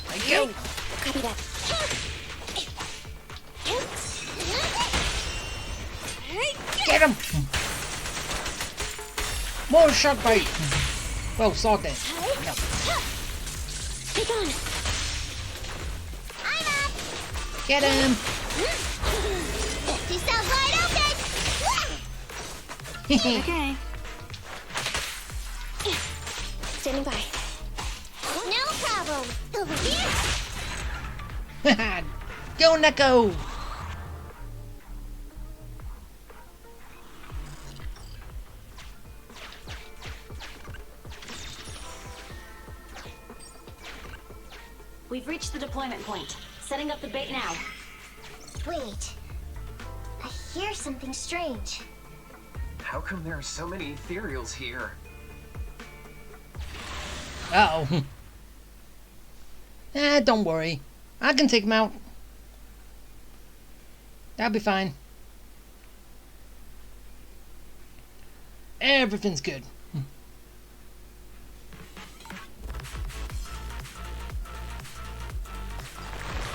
I go! Copy that. Get him! More shark bite! Well, sword dance. No. Take on. I'm up. Get him! He sounds wide open. Okay. Standing by. No problem. Over here. Go, Neko! We've reached the deployment point. Setting up the bait now. Wait. I hear something strange. How come there are so many ethereals here? Uh-oh. Don't worry. I can take him out. That'll be fine. Everything's good.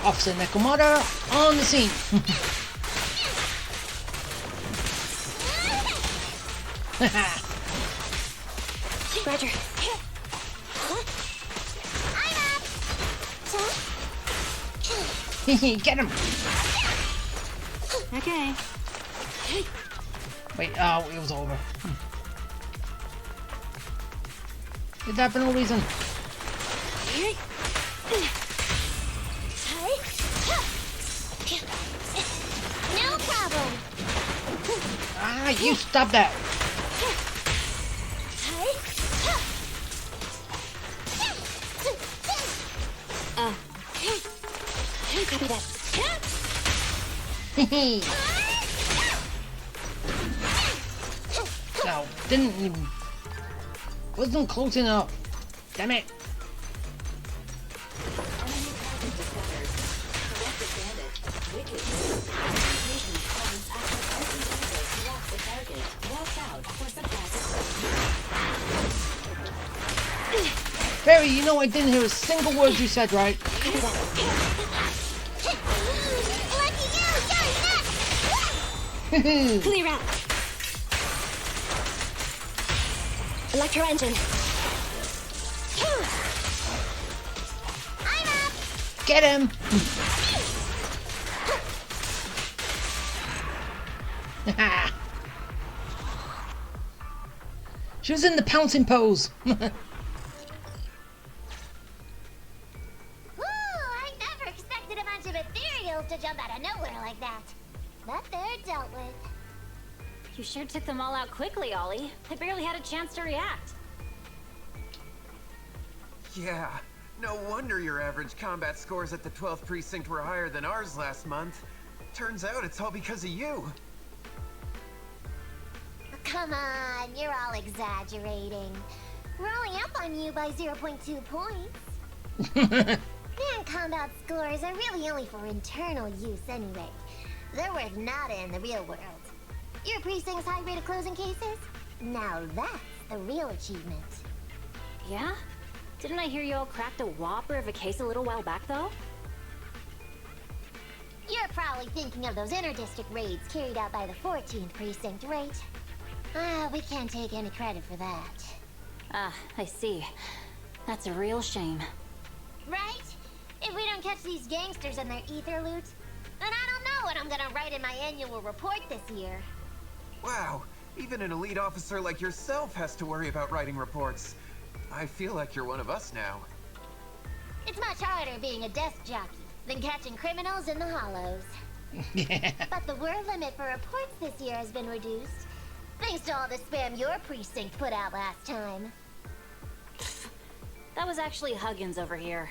Officer Nekomata on the scene. Roger. I'm up. Get him! Okay. Wait, oh, it was over. Did that for no reason. No problem. Ah, you stop that. Copy that. No, didn't even. Wasn't close enough. Damn it. Barry, you know I didn't hear a single word you said, right? Lucky you! You're next! Clear out. Electro engine. I'm up. Get him! She was in the pouncing pose. Ooh, I never expected a bunch of ethereals to jump out of nowhere like that. But they're dealt with. You sure took them all out quickly, Ollie. They barely had a chance to react. Yeah, no wonder your average combat scores at the 12th precinct were higher than ours last month. Turns out it's all because of you. Come on, you're all exaggerating. We're only up on you by 0.2 points. And combat scores are really only for internal use anyway. They're worth nada in the real world. Your precinct's high rate of closing cases? Now that's the real achievement. Yeah? Didn't I hear you all cracked a whopper of a case a little while back, though? You're probably thinking of those inter-district raids carried out by the 14th precinct, right? We can't take any credit for that. Ah, I see. That's a real shame. Right? If we don't catch these gangsters and their ether loot, then I don't know what I'm gonna write in my annual report this year. Wow, even an elite officer like yourself has to worry about writing reports. I feel like you're one of us now. It's much harder being a desk jockey than catching criminals in the hollows. But the word limit for reports this year has been reduced, thanks to all the spam your precinct put out last time. That was actually Huggins over here.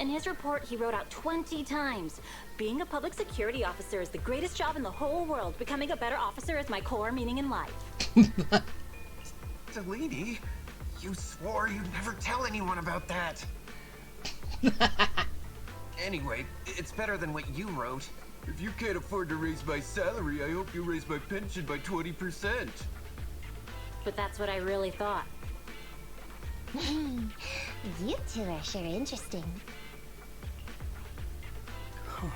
In his report, he wrote out 20 times. Being a public security officer is the greatest job in the whole world. Becoming a better officer is my core meaning in life. Delaney, you swore you'd never tell anyone about that. Anyway, it's better than what you wrote. If you can't afford to raise my salary, I hope you raise my pension by 20%. But that's what I really thought. You two are sure interesting. Huh.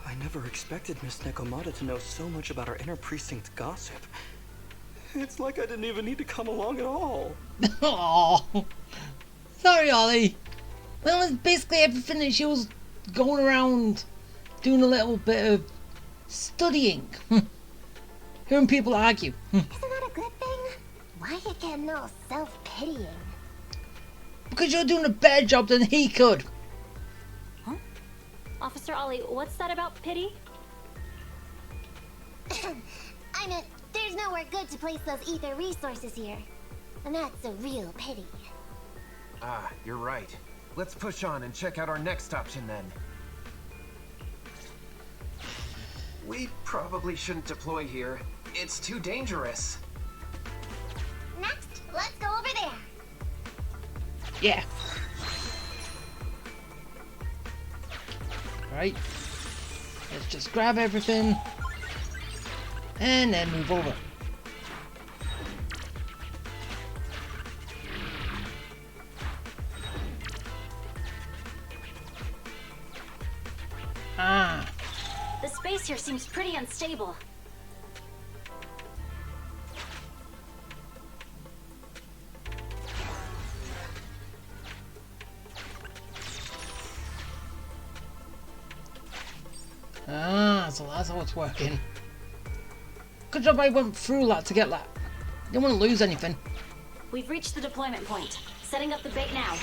I never expected Miss Nekomata to know so much about our inter-precinct gossip. It's like I didn't even need to come along at all. Aww. Sorry, Ollie. Well, it's basically everything that she was going around doing a little bit of studying. Hearing people argue. Isn't that a good thing? Why you getting all self-pitying? Because you're doing a better job than he could. Huh? Officer Ollie, what's that about pity? I meant, there's nowhere good to place those ether resources here. And that's a real pity. Ah, you're right. Let's push on and check out our next option then. We probably shouldn't deploy here. It's too dangerous. Next, let's go over there. Yeah. Right. Let's just grab everything. And then move over. Ah. The space here seems pretty unstable. Ah, so that's how it's working. Good job I went through that to get that. Didn't want to lose anything. We've reached the deployment point. Setting up the bait now.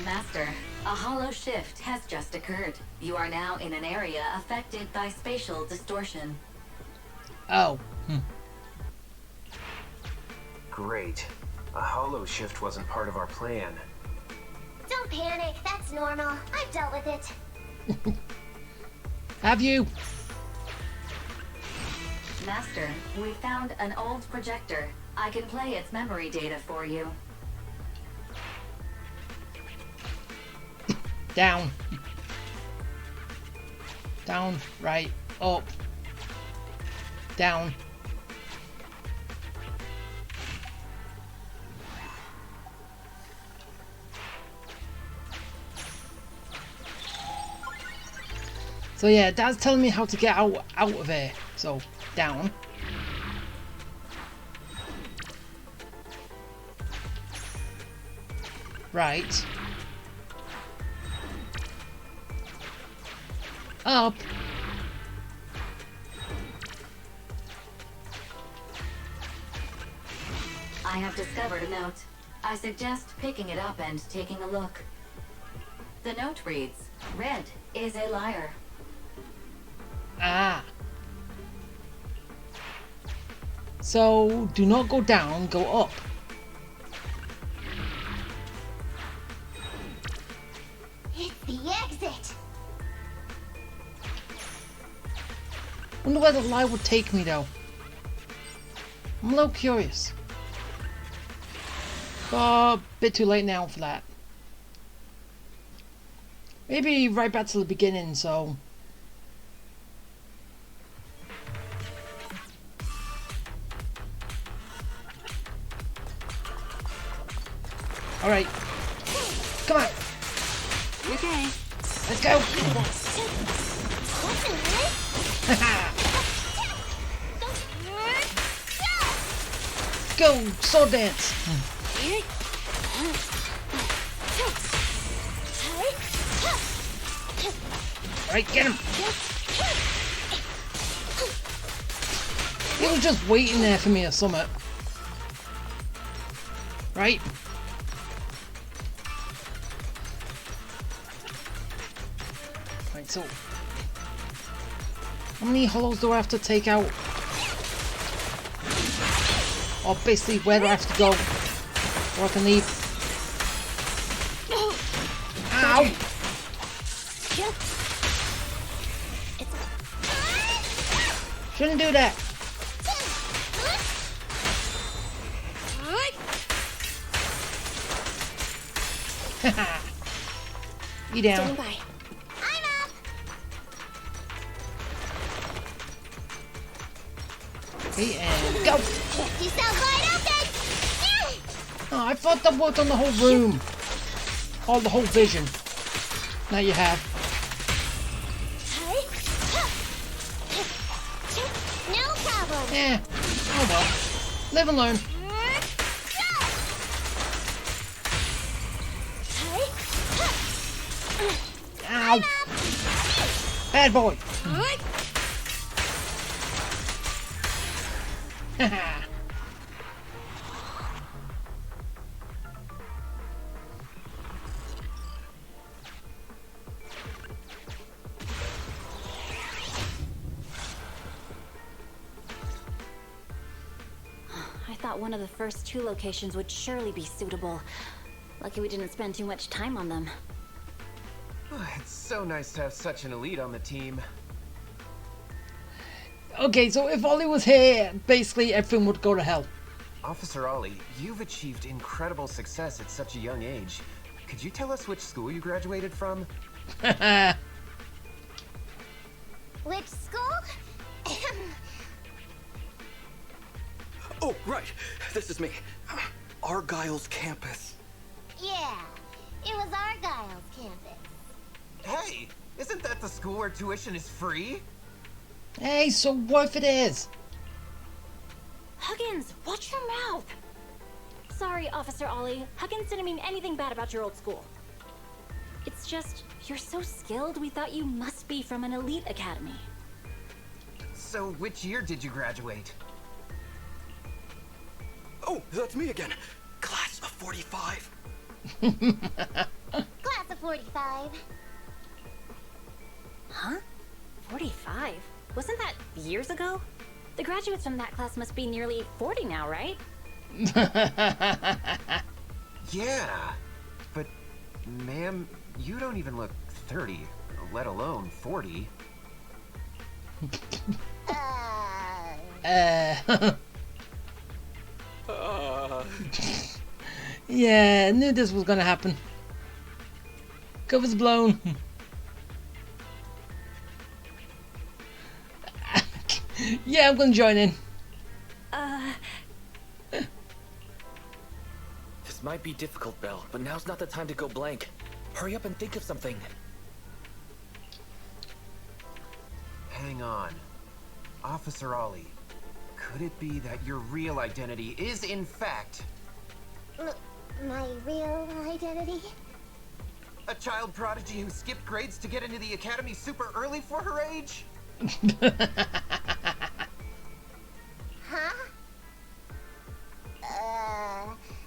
Master, a hollow shift has just occurred. You are now in an area affected by spatial distortion. Oh. Great. A hollow shift wasn't part of our plan. Don't panic, that's normal. I've dealt with it. Have you? Master, we found an old projector. I can play its memory data for you. Down. Down, right, up. Down. So yeah, Dad's telling me how to get out of here. So, down. Right. Up. I have discovered a note. I suggest picking it up and taking a look. The note reads, "Red is a liar." Ah. So, do not go down, go up. It's the exit. Wonder where the lie would take me though. I'm a little curious. But a bit too late now for that. Maybe right back to the beginning, so... Alright. Come on! Okay. Let's go! Go! Sword dance! Alright, get him! He was just waiting there for me or something. Right? Right, so... how many hollows do I have to take out? Or basically, where do I have to go? Or I can leave. Ow! Shouldn't do that. You down. I'm up. Okay, and go. Yourself wide open. Oh, I thought that worked on the whole room. Or the whole vision. Now you have. No problem. Yeah. Oh well. Live and learn. Ow. Bad boy. Haha. I thought one of the first two locations would surely be suitable. Lucky we didn't spend too much time on them. It's so nice to have such an elite on the team. Okay, so if Ollie was here, basically everything would go to hell. Officer Ollie, you've achieved incredible success at such a young age. Could you tell us which school you graduated from? Which school? Oh, right. This is me. Argyle's campus. Yeah, it was Argyle's campus. Hey, isn't that the school where tuition is free? Hey, so what if it is? Huggins, watch your mouth! Sorry, Officer Ollie. Huggins didn't mean anything bad about your old school. It's just, you're so skilled, we thought you must be from an elite academy. So, which year did you graduate? Oh, that's me again. Class of 45. Class of 45. Huh? 45? Wasn't that years ago? The graduates from that class must be nearly 40 now, right? Yeah. But, ma'am, you don't even look 30, let alone 40. Yeah, I knew this was gonna happen. Cover's blown. Yeah, I'm gonna join in. This might be difficult, Belle, but now's not the time to go blank. Hurry up and think of something. Hang on. Officer Ollie, could it be that your real identity is in fact My real identity? a child prodigy who skipped grades to get into the academy super early for her age?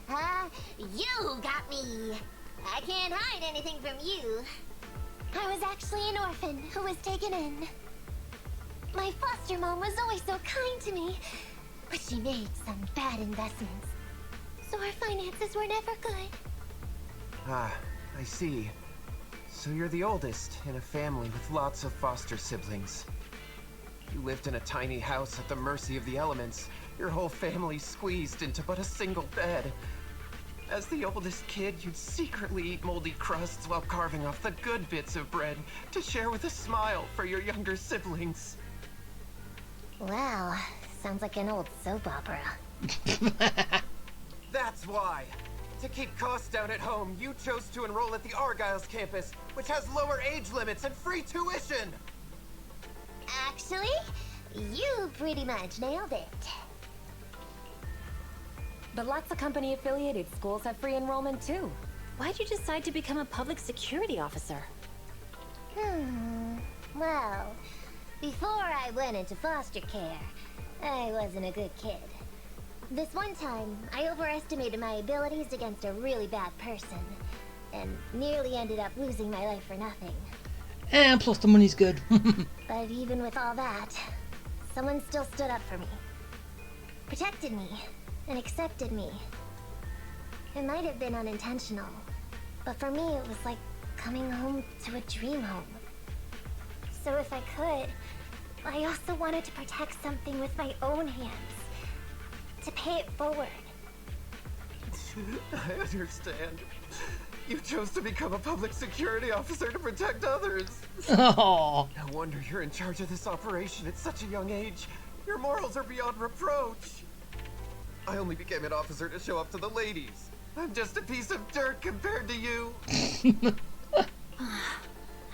Huh? You got me! I can't hide anything from you. I was actually an orphan who was taken in. My foster mom was always so kind to me, but she made some bad investments. So our finances were never good. Ah, I see. So you're the oldest in a family with lots of foster siblings. You lived in a tiny house at the mercy of the elements, your whole family squeezed into but a single bed. As the oldest kid, you'd secretly eat moldy crusts while carving off the good bits of bread to share with a smile for your younger siblings. Wow, sounds like an old soap opera. That's why. To keep costs down at home, you chose to enroll at the Argyle's campus, which has lower age limits and free tuition! Actually, you pretty much nailed it. But lots of company-affiliated schools have free enrollment too. Why'd you decide to become a public security officer? Well, before I went into foster care, I wasn't a good kid. This one time, I overestimated my abilities against a really bad person, and nearly ended up losing my life for nothing. And plus the money's good. But even with all that, someone still stood up for me. Protected me, and accepted me. It might have been unintentional, but for me it was like coming home to a dream home. So if I could, I also wanted to protect something with my own hands. To pay it forward. I understand. You chose to become a public security officer to protect others. Oh. No wonder you're in charge of this operation at such a young age. Your morals are beyond reproach. I only became an officer to show up to the ladies. I'm just a piece of dirt compared to you.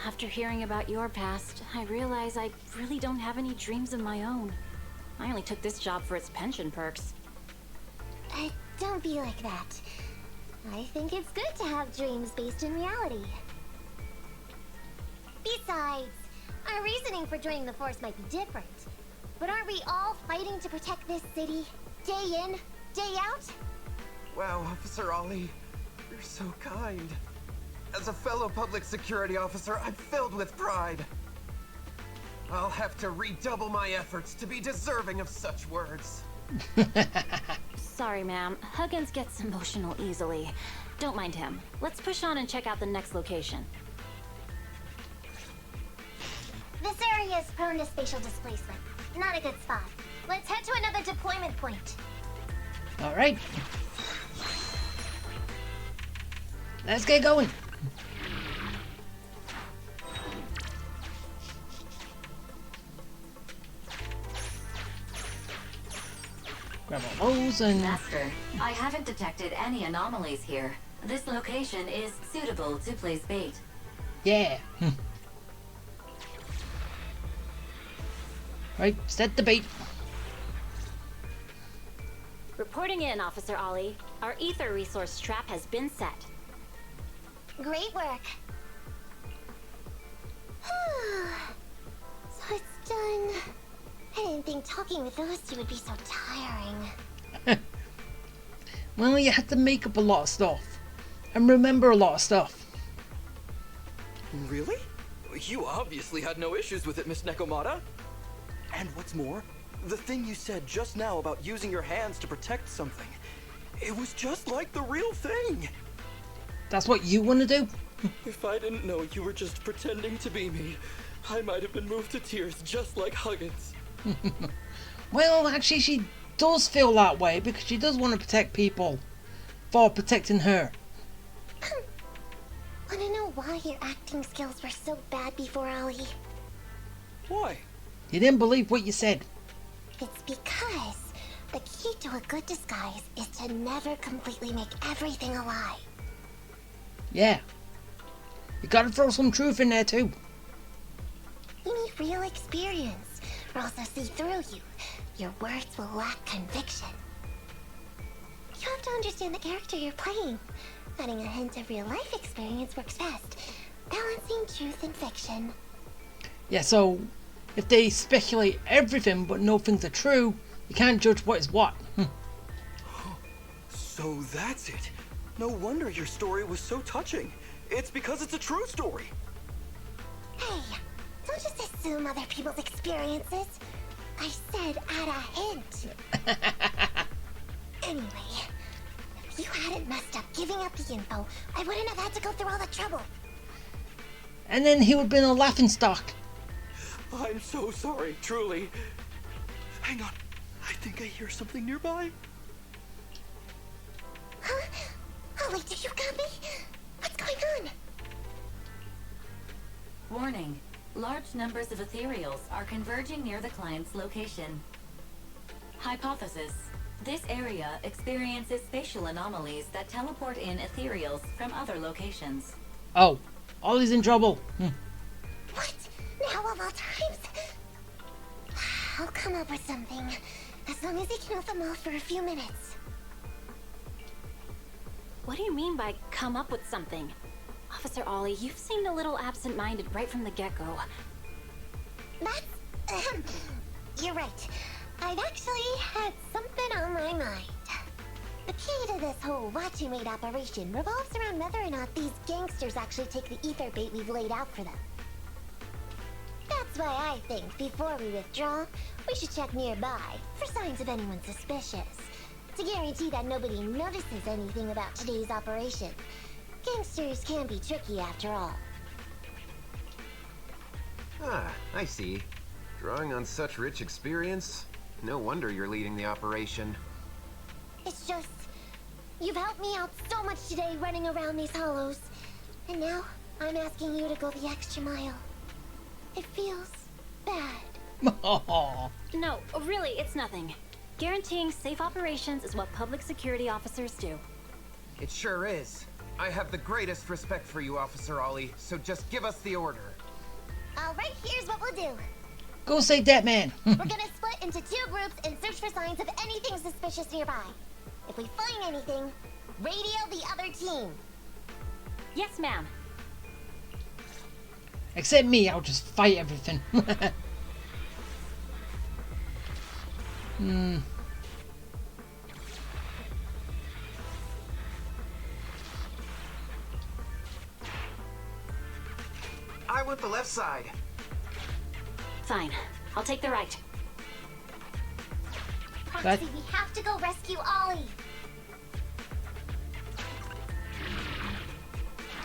After hearing about your past, I realize I really don't have any dreams of my own. I only took this job for its pension perks. Don't be like that. I think it's good to have dreams based in reality. Besides, our reasoning for joining the Force might be different. But aren't we all fighting to protect this city, day in, day out? Wow, Officer Ollie, you're so kind. As a fellow public security officer, I'm filled with pride. I'll have to redouble my efforts to be deserving of such words. Sorry, ma'am. Huggins gets emotional easily. Don't mind him. Let's push on and check out the next location. This area is prone to spatial displacement. Not a good spot. Let's head to another deployment point. Alright. Let's get going. Grab all those and... Master, I haven't detected any anomalies here. This location is suitable to place bait. Yeah. Right, set the bait. Reporting in, Officer Ollie. Our ether resource trap has been set. Great work. So it's done. Hey, think talking with those two would be so tiring. Well, you had to make up a lot of stuff. And remember a lot of stuff. Really? You obviously had no issues with it, Miss Nekomata. And what's more, the thing you said just now about using your hands to protect something, it was just like the real thing. That's what you want to do? If I didn't know you were just pretending to be me, I might have been moved to tears just like Huggins. Well, actually, she does feel that way because she does want to protect people for protecting her. Wanna know why your acting skills were so bad before, Ollie? Why? You didn't believe what you said. It's because the key to a good disguise is to never completely make everything a lie. Yeah. You gotta throw some truth in there too. You need real experience, or else they'll see through you. Your words will lack conviction. You have to understand the character you're playing. Adding a hint of real life experience works best, balancing truth and fiction. Yeah, so if they speculate everything but no things are true, you can't judge what is what. So that's it. No wonder your story was so touching. It's because it's a true story. Hey, don't just assume other people's experiences. I said add a hint. Anyway, if you hadn't messed up giving up the info, I wouldn't have had to go through all the trouble. And then he would have been a laughingstock. I'm so sorry, truly. Hang on, I think I hear something nearby. Huh? Ollie, did you copy? What's going on? Warning. Large numbers of ethereals are converging near the client's location. Hypothesis. This area experiences spatial anomalies that teleport in ethereals from other locations. Oh, Ollie's in trouble. What? Now of all times? I'll come up with something, as long as he can hold them off for a few minutes. What do you mean by come up with something? Officer Ollie, you've seemed a little absent-minded right from the get-go. That's... you're right. I've actually had something on my mind. The key to this whole watch-you-made operation revolves around whether or not these gangsters actually take the ether bait we've laid out for them. That's why I think before we withdraw, we should check nearby for signs of anyone suspicious. To guarantee that nobody notices anything about today's operation. Gangsters can be tricky after all. Ah, I see. Drawing on such rich experience, no wonder you're leading the operation. It's just, you've helped me out so much today running around these hollows. And now, I'm asking you to go the extra mile. It feels bad. No, really, it's nothing. Guaranteeing safe operations is what public security officers do. It sure is. I have the greatest respect for you, Officer Ollie, so just give us the order. Alright, here's what we'll do. Go save that man. We're gonna split into 2 groups and search for signs of anything suspicious nearby. If we find anything, radio the other team. Yes, ma'am. Except me, I'll just fight everything. I want the left side. Fine. I'll take the right. Proxy, we have to go rescue Ollie.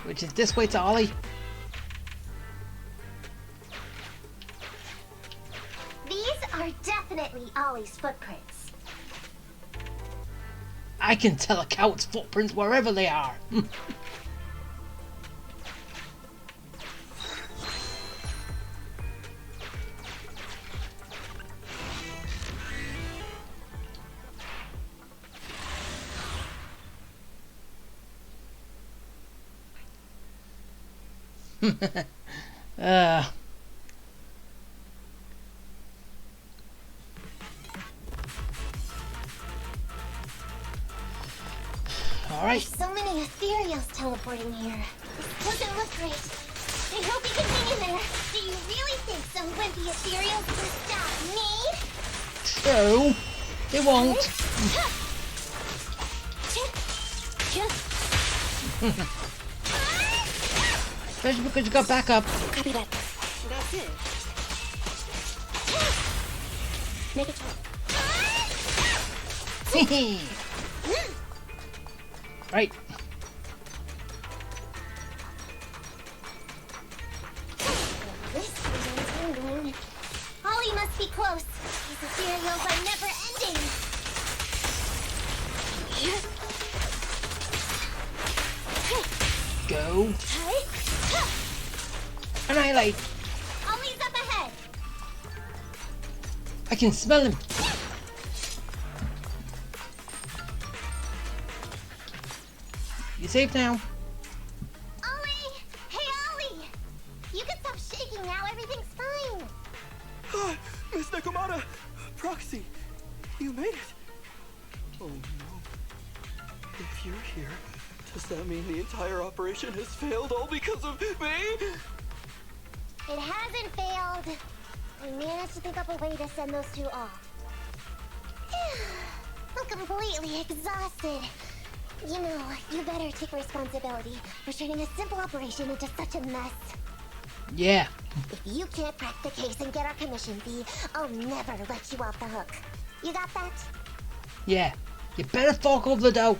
Which is this way to Ollie. These are definitely Ollie's footprints. I can tell a cow's footprints wherever they are. Alright. There's so many ethereals teleporting here. This doesn't look great. I hope you can hang in there. Do you really think some wimpy ethereals can stop me? No, they won't. Especially because you got backup. Copy that. That's it. Make it. Right. This is entangling. Ollie must be close. These ethereals are never ending. Go. Annihilate. Ollie's up ahead. I can smell him. You safe now? Ollie! Hey, Ollie! You can stop shaking now. Everything's fine. Ah, Miss Nekomata! Proxy! You made it! Oh no. If you're here, does that mean the entire operation has failed all because of me? It hasn't failed. We managed to think up a way to send those two off. I'm completely exhausted. You know, you better take responsibility for turning a simple operation into such a mess. Yeah. If you can't crack the case and get our commission fee, I'll never let you off the hook. You got that? Yeah. You better fork over the dough.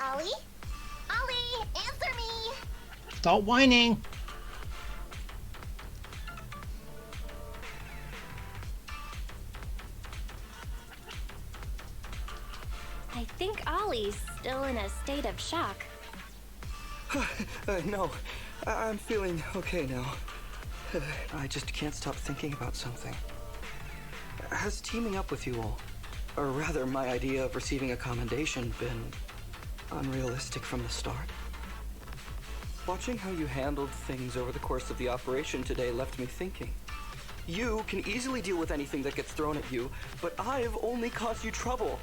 Ollie? Ollie, answer me! Stop whining. I think Ollie's still in a state of shock. No, I'm feeling okay now. I just can't stop thinking about something. Has teaming up with you all, or rather my idea of receiving a commendation, been unrealistic from the start? Watching how you handled things over the course of the operation today left me thinking. You can easily deal with anything that gets thrown at you, but I've only caused you trouble.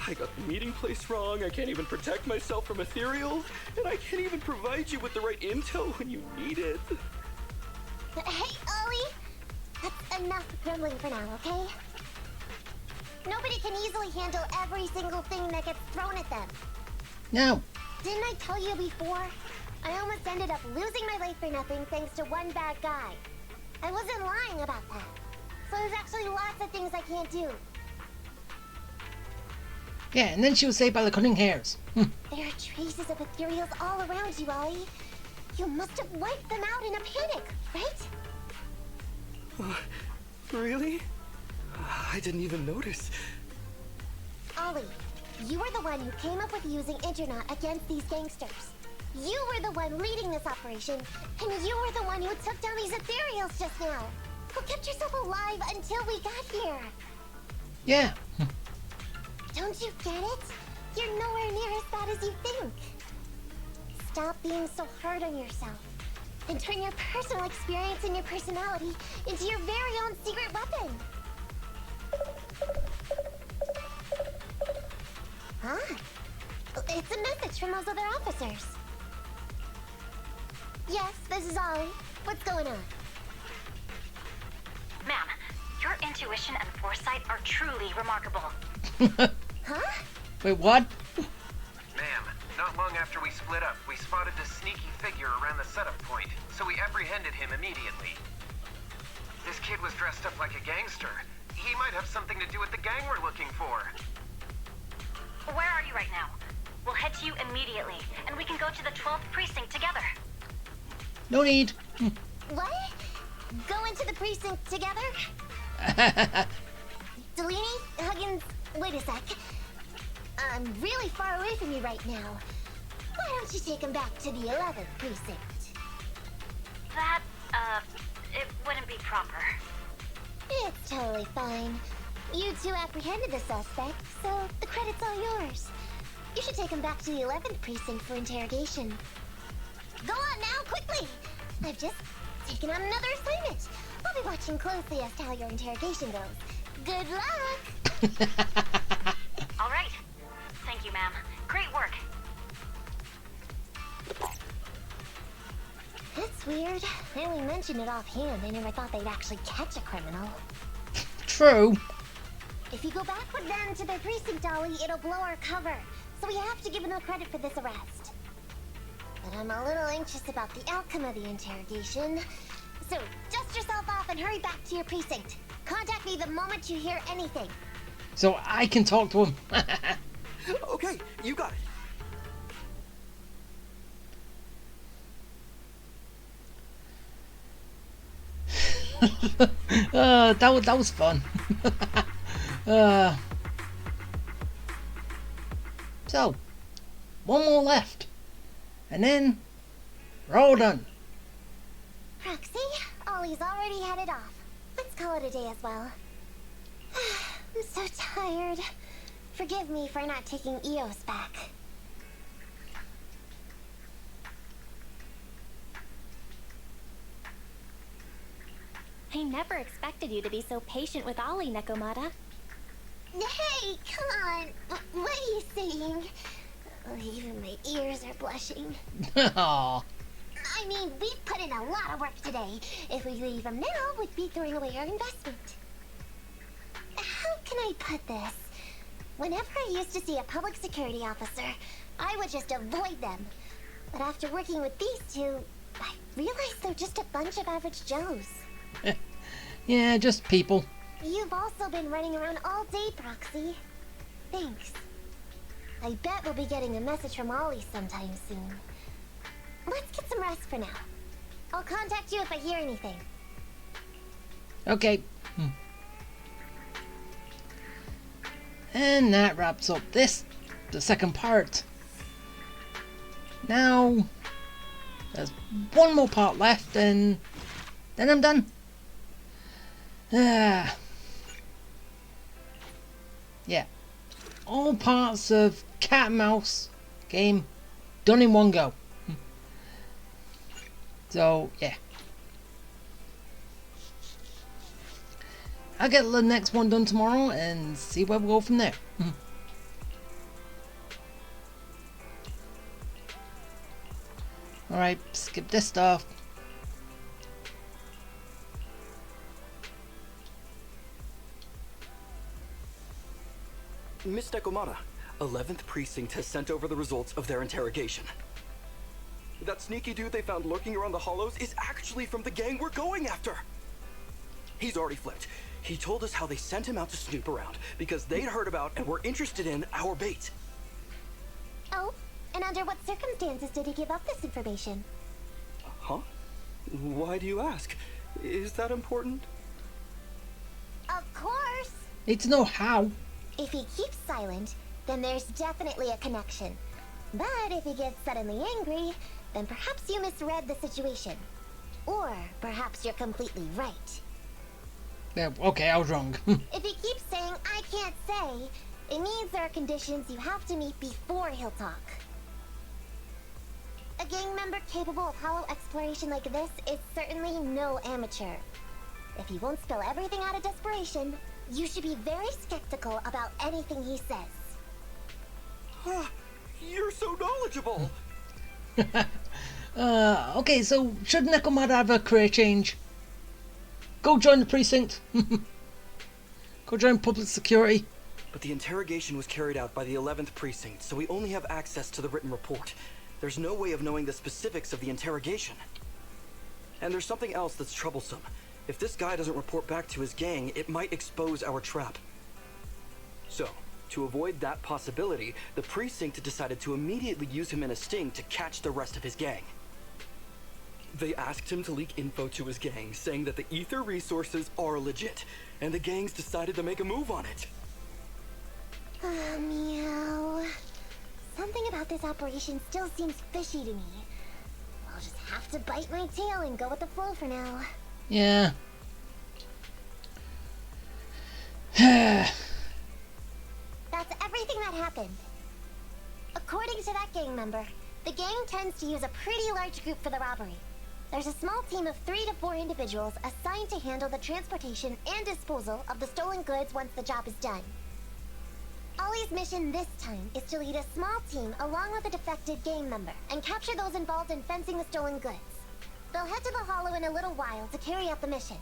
I got the meeting place wrong, I can't even protect myself from ethereal, and I can't even provide you with the right intel when you need it. Hey, Ollie! That's enough grumbling for now, okay? Nobody can easily handle every single thing that gets thrown at them. No. Didn't I tell you before? I almost ended up losing my life for nothing thanks to one bad guy. I wasn't lying about that. So there's actually lots of things I can't do. Yeah, and then she was saved by the cunning hairs. There are traces of ethereals all around you, Ollie. You must have wiped them out in a panic, right? Really? I didn't even notice. Ollie, you were the one who came up with using Internet against these gangsters. You were the one leading this operation, and you were the one who took down these ethereals just now. Who kept yourself alive until we got here. Yeah. Don't you get it? You're nowhere near as bad as you think. Stop being so hard on yourself, and turn your personal experience and your personality into your very own secret weapon. Huh? It's a message from those other officers. Yes, this is Ollie. What's going on? Ma'am, your intuition and foresight are truly remarkable. Huh? Wait, what? Ma'am, not long after we split up, we spotted this sneaky figure around the setup point, so we apprehended him immediately. This kid was dressed up like a gangster. He might have something to do with the gang we're looking for. Where are you right now? We'll head to you immediately, and we can go to the 12th precinct together. No need. What? Go into the precinct together? Delaney? Huggins? Wait a sec. I'm really far away from you right now. Why don't you take him back to the 11th precinct? That, it wouldn't be proper. It's totally fine. You two apprehended the suspect, so the credit's all yours. You should take him back to the 11th precinct for interrogation. Go on now, quickly! I've just taken on another assignment. I'll be watching closely as to how your interrogation goes. Good luck! All right. Thank you, ma'am. Great work. It's weird. They only mentioned it offhand. They never thought they'd actually catch a criminal. True. If you go back with them to their precinct, Ollie, it'll blow our cover. So we have to give them credit for this arrest. But I'm a little anxious about the outcome of the interrogation. So dust yourself off and hurry back to your precinct. Contact me the moment you hear anything. So I can talk to him. Okay, you got it. That was fun. So, one more left, and then we're all done. Proxy, Ollie's already headed off. Let's call it a day as well. I'm so tired. Forgive me for not taking EOS back. I never expected you to be so patient with Ollie, Nekomata. Hey, come on. What are you saying? Oh, even my ears are blushing. Aww. I mean, we've put in a lot of work today. If we leave them now, we'd be throwing away our investment. How can I put this? Whenever I used to see a public security officer, I would just avoid them. But after working with these two, I realized they're just a bunch of average Joes. Yeah, just people. You've also been running around all day, Proxy. Thanks. I bet we'll be getting a message from Ollie sometime soon. Let's get some rest for now. I'll contact you if I hear anything. Okay. And that wraps up the second part. Now, there's one more part left, and then I'm done. Yeah. All parts of Cat and Mouse game done in one go. So, yeah. I'll get the next one done tomorrow and see where we go from there. Alright, skip this stuff. Miss Nekomata, 11th Precinct has sent over the results of their interrogation. That sneaky dude they found lurking around the hollows is actually from the gang we're going after. He's already flipped. He told us how they sent him out to snoop around because they'd heard about and were interested in our bait. Oh, and under what circumstances did he give up this information? Huh? Why do you ask? Is that important? Of course! Need to know how. If he keeps silent, then there's definitely a connection. But if he gets suddenly angry, then perhaps you misread the situation. Or perhaps you're completely right. Yeah, okay, I was wrong. If he keeps saying, I can't say, it means there are conditions you have to meet before he'll talk. A gang member capable of hollow exploration like this is certainly no amateur. If he won't spill everything out of desperation, you should be very skeptical about anything he says. You're so knowledgeable! Okay, so should Nekomata have a career change? Go join the precinct. Go join public security. But the interrogation was carried out by the 11th Precinct, so we only have access to the written report. There's no way of knowing the specifics of the interrogation. And there's something else that's troublesome. If this guy doesn't report back to his gang, it might expose our trap. So, to avoid that possibility, the Precinct decided to immediately use him in a sting to catch the rest of his gang. They asked him to leak info to his gang, saying that the ether resources are legit, and the gangs decided to make a move on it. Oh, meow. Something about this operation still seems fishy to me. I'll just have to bite my tail and go with the flow for now. Yeah. That's everything that happened. According to that gang member, the gang tends to use a pretty large group for the robbery. There's a small team of 3 to 4 individuals assigned to handle the transportation and disposal of the stolen goods once the job is done. Ollie's mission this time is to lead a small team along with a defected gang member and capture those involved in fencing the stolen goods. They'll head to the Hollow in a little while to carry out the mission.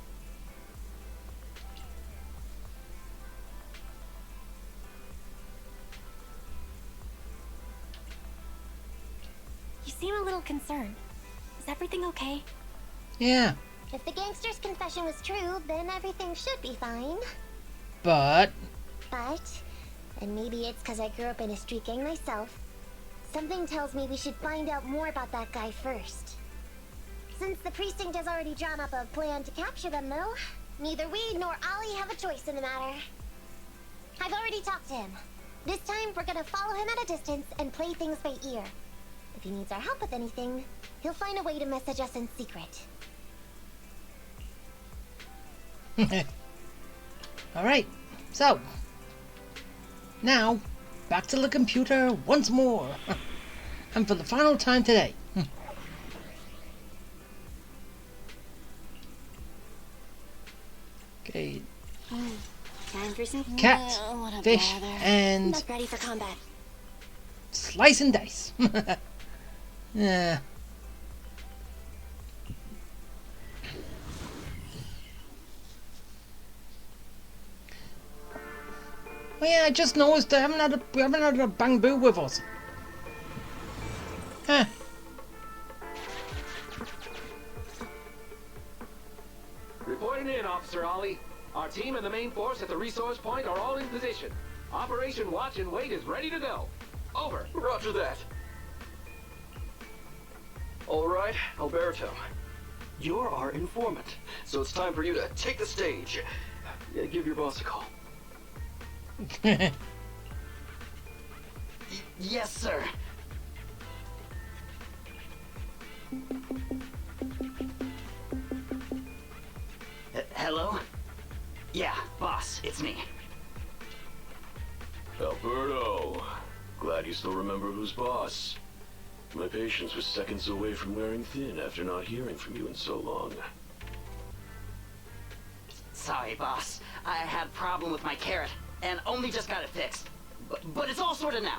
You seem a little concerned. Is everything okay? Yeah. If the gangster's confession was true, then everything should be fine. But... And maybe it's because I grew up in a street gang myself, something tells me we should find out more about that guy first. Since the precinct has already drawn up a plan to capture them, though, neither we nor Ollie have a choice in the matter. I've already talked to him. This time, we're gonna follow him at a distance and play things by ear. If he needs our help with anything, he'll find a way to message us in secret. Alright, so... now, back to the computer once more. And for the final time today. Okay. Time for some cat, fish, and not ready for combat. Slice and dice. Yeah. Oh yeah, I just noticed we haven't had a bamboo with us. Huh. Reporting in, Officer Ollie. Our team and the main force at the resource point are all in position. Operation Watch and Wait is ready to go. Over. Roger that. All right, Alberto. You're our informant, so it's time for you to take the stage. Give your boss a call. Yes, sir. Hello? Yeah, boss, it's me. Alberto. Glad you still remember who's boss. My patience was seconds away from wearing thin after not hearing from you in so long. Sorry, boss. I had a problem with my carrot, and only just got it fixed. But it's all sorted now.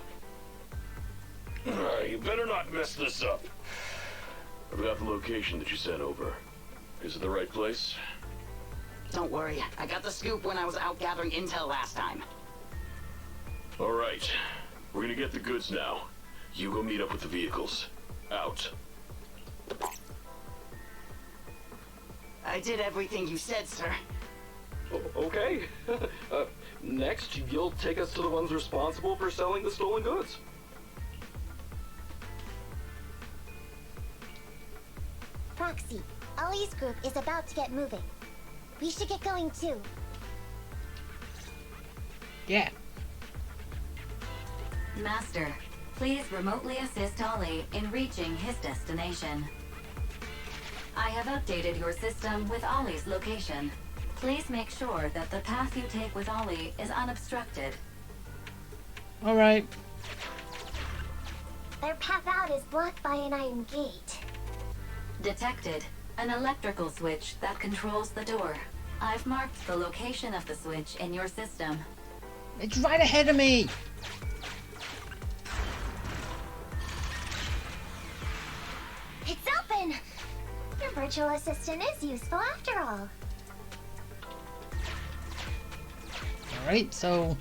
You better not mess this up. I've got the location that you sent over. Is it the right place? Don't worry, I got the scoop when I was out gathering intel last time. All right. We're gonna get the goods now. You go meet up with the vehicles. Out. I did everything you said, sir. Okay. Next, you'll take us to the ones responsible for selling the stolen goods. Proxy, Ollie's group is about to get moving. We should get going too. Yeah. Master, please remotely assist Ollie in reaching his destination. I have updated your system with Ollie's location. Please make sure that the path you take with Ollie is unobstructed. Alright. Their path out is blocked by an iron gate. Detected. An electrical switch that controls the door. I've marked the location of the switch in your system. It's right ahead of me. It's open! Your virtual assistant is useful after all. Alright, so...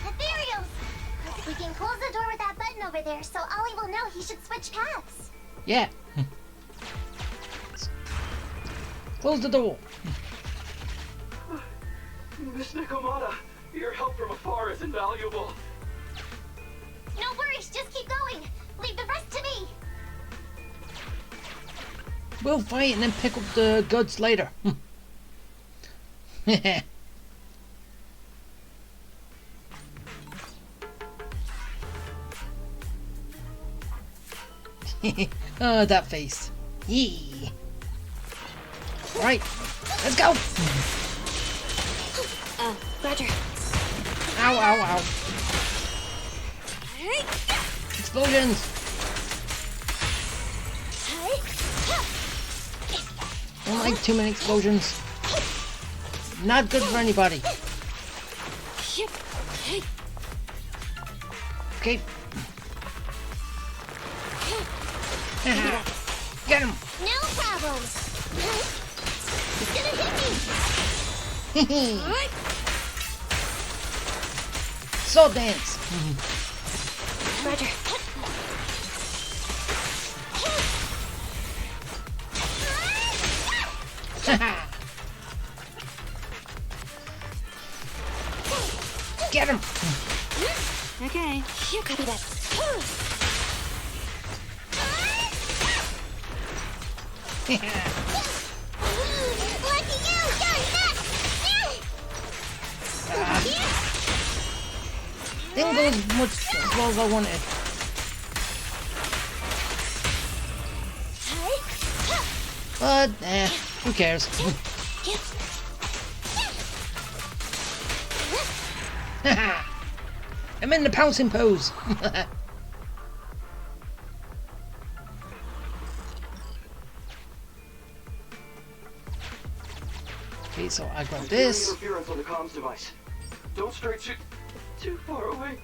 Ethereals! We can close the door with that button over there so Ollie will know he should switch paths. Yeah. Close the door. Miss Nekomata, your help from afar is invaluable. No worries, just keep going. Leave the rest to me. We'll fight and then pick up the goods later. Oh, that face. Yee. Right, let's go. Roger. Ow, ow, ow. Explosions. Don't like too many explosions. Not good for anybody. Okay. Get him! No problem. He's gonna hit me. So dance. Roger. Get him! Okay. You copy that. Lucky you! You're next! Didn't go as much as well as I wanted. But, who cares? I'm in the pouncing pose. Okay, so I grab this. Interference on the comms device. Don't stray too far away.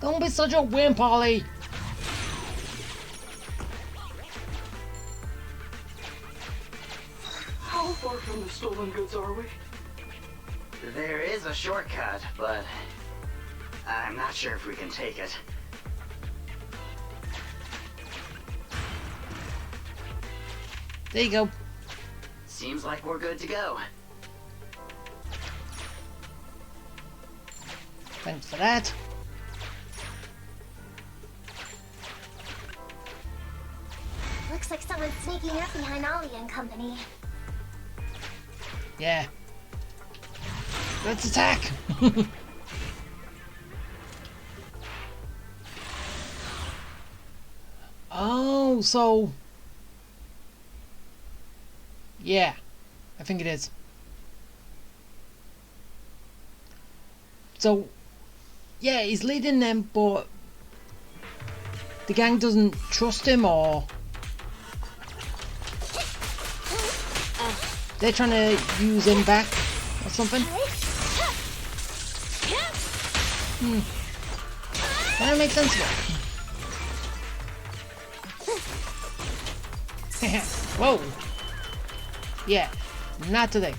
Don't be such a wimp, Ollie. How far from the stolen goods are we? There is a shortcut, but I'm not sure if we can take it. There you go. Seems like we're good to go. Thanks for that. Looks like someone's sneaking up behind Ollie and company. Yeah. Let's attack! Oh, so... Yeah, I think it is. So, yeah, he's leading them, but the gang doesn't trust him, or they're trying to use him back or something. That don't make sense to me. Whoa. Yeah, not today.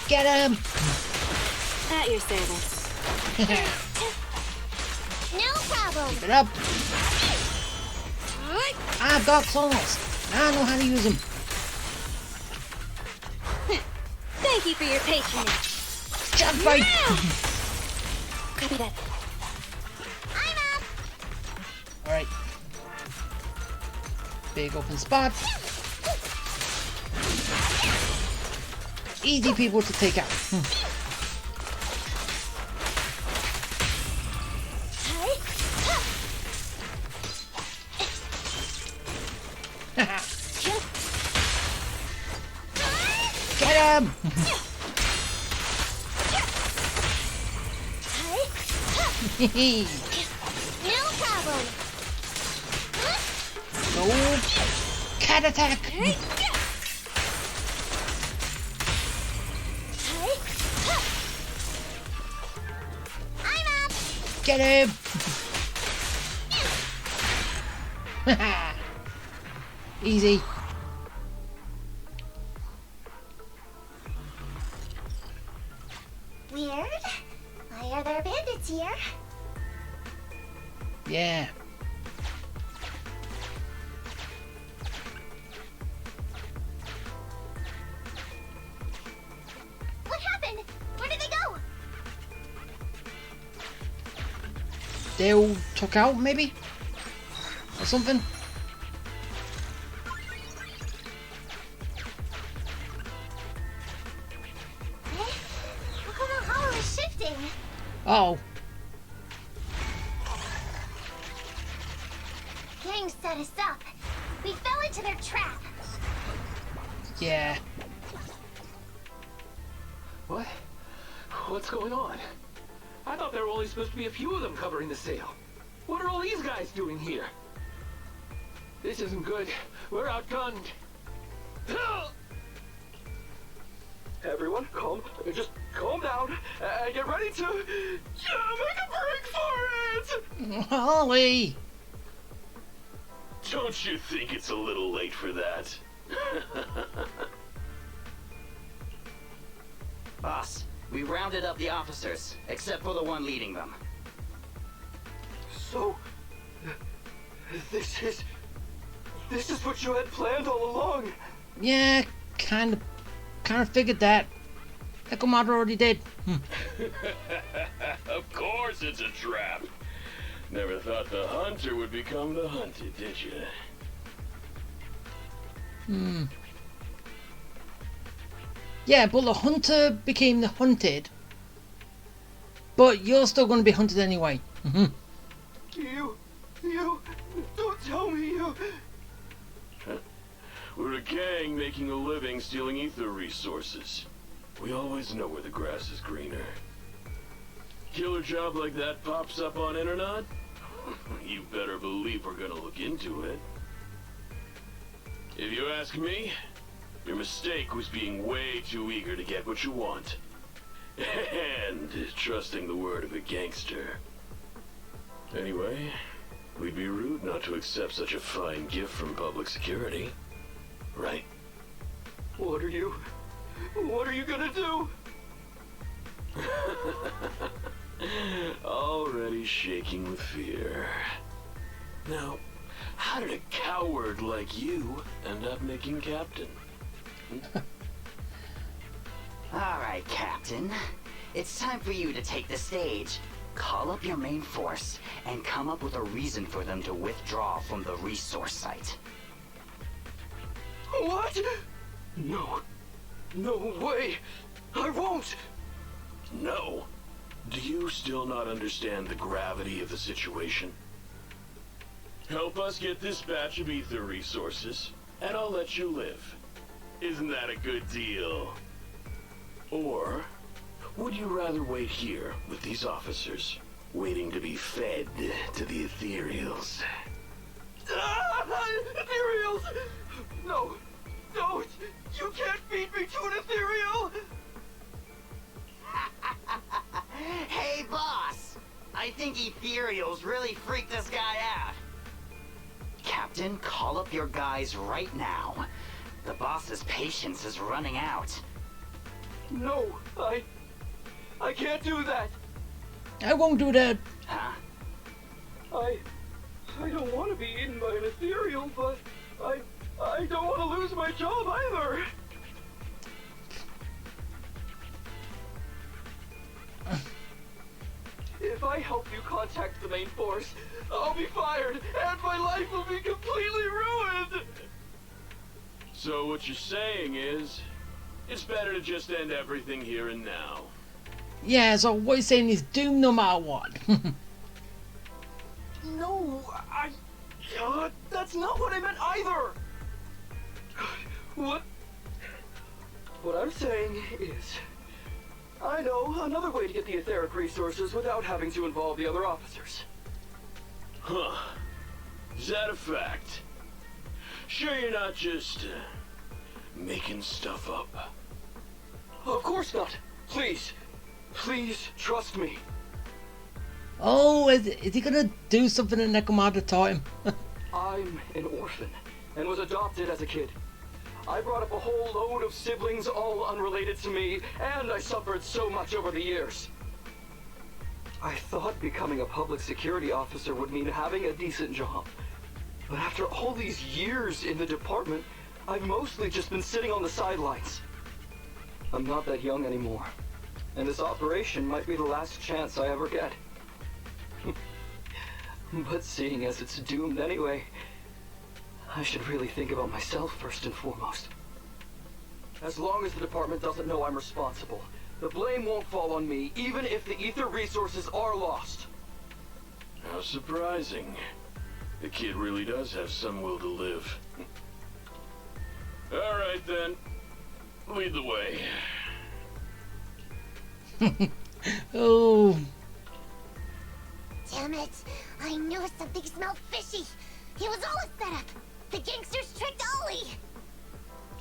Get him! At your service. No problem. Keep it up. I've got sauce. I know how to use them. Thank you for your patronage. Jump fight! Copy that. Alright. Big open spot. Easy people to take out. Get him! No problem. No cat attack! I'm up. Get him! Easy. Weird. Why are there bandits here? Yeah. What happened? Where did they go? They all took out, maybe? Or something? Look how the hollow is shifting. Uh-oh. Gang set us up. We fell into their trap. Yeah. What? What's going on? I thought there were only supposed to be a few of them covering the sale. What are all these guys doing here? This isn't good. We're outgunned. Everyone, just calm down and get ready to make a break for it! Ollie! Don't you think it's a little late for that? Boss, we rounded up the officers, except for the one leading them. So, this is what you had planned all along? Yeah, kind of figured that. Nekomata already did. Of course it's a trap. Never thought the hunter would become the hunted, did you? Yeah, but the hunter became the hunted. But you're still going to be hunted anyway. You, don't tell me you... We're a gang making a living stealing ether resources. We always know where the grass is greener. Killer job like that pops up on internet? You better believe we're gonna look into it. If you ask me, your mistake was being way too eager to get what you want. And trusting the word of a gangster. Anyway, we'd be rude not to accept such a fine gift from public security. Right? What are you gonna do? Already shaking with fear. Now, how did a coward like you end up making captain? Alright, Captain. It's time for you to take the stage. Call up your main force and come up with a reason for them to withdraw from the resource site. What? No. No way. I won't. No. Do you still not understand the gravity of the situation? Help us get this batch of ether resources, and I'll let you live. Isn't that a good deal? Or would you rather wait here with these officers, waiting to be fed to the ethereals? Ethereals! No, don't! You can't feed me to an ethereal! Hey, boss! I think ethereals really freaked this guy out. Captain, call up your guys right now. The boss's patience is running out. No, I can't do that. I won't do that. Huh? I don't want to be eaten by an ethereal, but I don't want to lose my job either. If I help you contact the main force, I'll be fired, and my life will be completely ruined! So what you're saying is, it's better to just end everything here and now. Yeah, so what he's saying is doomed no matter what. No, that's not what I meant either! What I'm saying is, I know another way to get the etheric resources without having to involve the other officers. Huh. Is that a fact? Sure you're not just, making stuff up? Of course not. Please trust me. Oh, is he gonna do something that Nekomata taught him? I'm an orphan and was adopted as a kid. I brought up a whole load of siblings, all unrelated to me, and I suffered so much over the years. I thought becoming a public security officer would mean having a decent job. But after all these years in the department, I've mostly just been sitting on the sidelines. I'm not that young anymore, and this operation might be the last chance I ever get. But seeing as it's doomed anyway, I should really think about myself first and foremost. As long as the department doesn't know I'm responsible, the blame won't fall on me, even if the ether resources are lost. How surprising. The kid really does have some will to live. Alright then. Lead the way. Oh. Damn it! I knew something smelled fishy! It was all a setup! The gangsters tricked Ollie!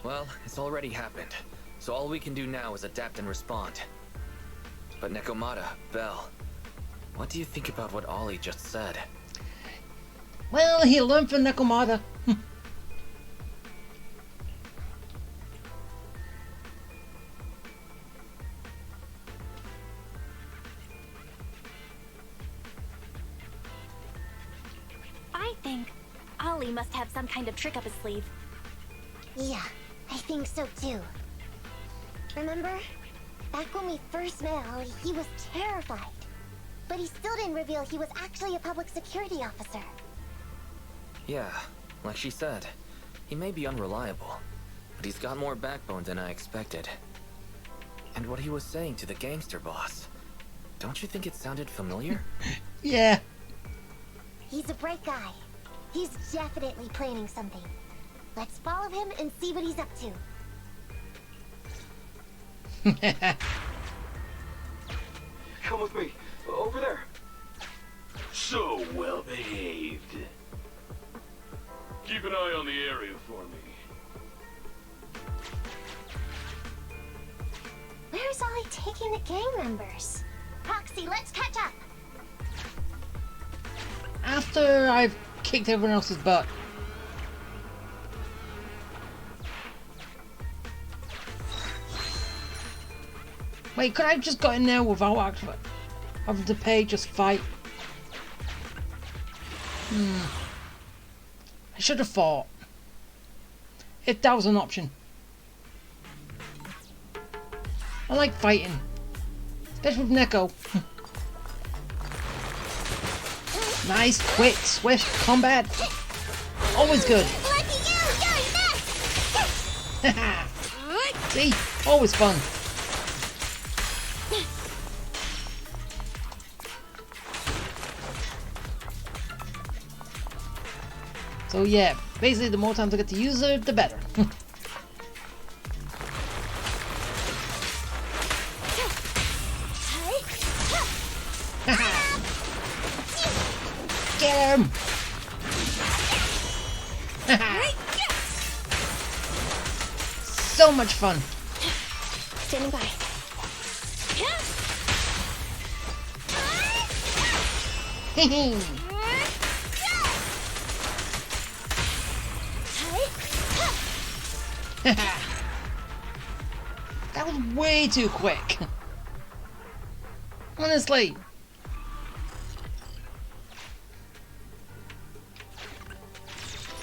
Well, it's already happened, so all we can do now is adapt and respond. But Nekomata, Bell, What do you think about what Ollie just said? Well, he learned from Nekomata. I think Ollie must have some kind of trick up his sleeve. Yeah, I think so too. Remember? Back when we first met Ollie, he was terrified. But he still didn't reveal he was actually a public security officer. Yeah, like she said, he may be unreliable, but he's got more backbone than I expected. And what he was saying to the gangster boss, don't you think it sounded familiar? Yeah. He's a bright guy. He's definitely planning something. Let's follow him and see what he's up to. Come with me. Over there. So well behaved. Keep an eye on the area for me. Where's Ollie taking the gang members? Proxy, let's catch up. After I've kicked everyone else's butt. Wait, could I have just got in there without having to pay, just fight? I should have fought. If that was an option. I like fighting. Especially with Neko. Nice, quick, swift combat. Always good. See? Always fun. So yeah, basically the more times I get to use her, the better. Get him! So much fun. Standing by. That was way too quick. Honestly.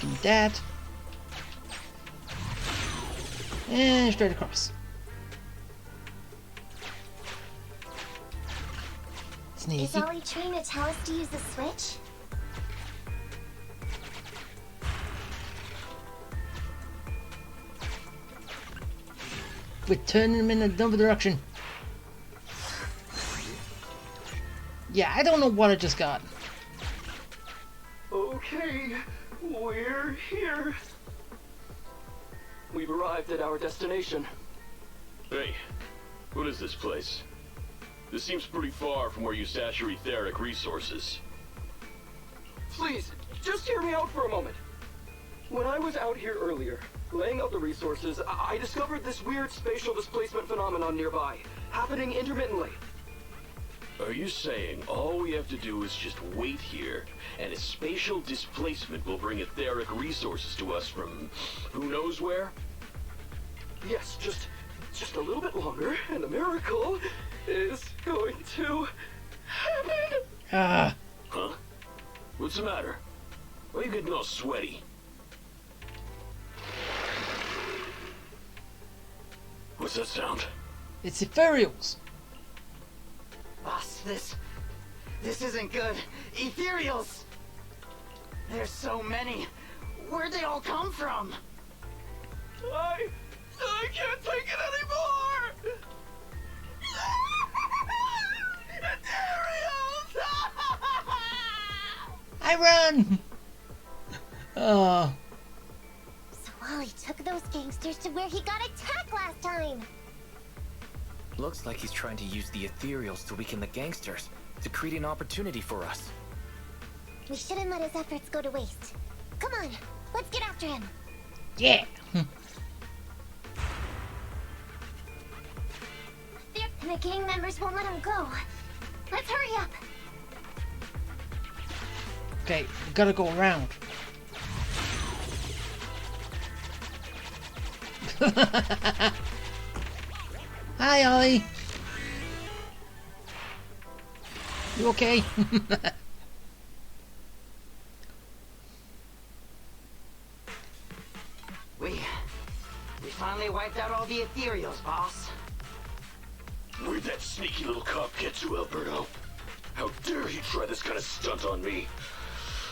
Do that. And straight across. Sneaky. Is Ollie trying to tell us to use the switch? We're turning him in another direction. Yeah, I don't know what I just got. Okay, we're here. We've arrived at our destination. Hey, what is this place? This seems pretty far from where you stash your etheric resources. Please, just hear me out for a moment. When I was out here earlier, laying out the resources, I discovered this weird spatial displacement phenomenon nearby, happening intermittently. Are you saying all we have to do is just wait here, and a spatial displacement will bring etheric resources to us from who knows where? Yes, just a little bit longer, and a miracle is going to happen. Huh? What's the matter? Why are you getting all sweaty? What's that sound? It's ethereals. Boss, this isn't good. Ethereals! There's so many. Where'd they all come from? I can't take it anymore! I run! Oh. So Ollie took those gangsters to where he got attacked last time. Looks like he's trying to use the ethereals to weaken the gangsters, to create an opportunity for us. We shouldn't let his efforts go to waste. Come on, let's get after him. Yeah! The gang members won't let him go. Let's hurry up. Okay, we gotta go around. Hi, Ollie. You okay? We finally wiped out all the ethereals, boss. Where'd that sneaky little cop get to, Alberto? How dare he try this kind of stunt on me?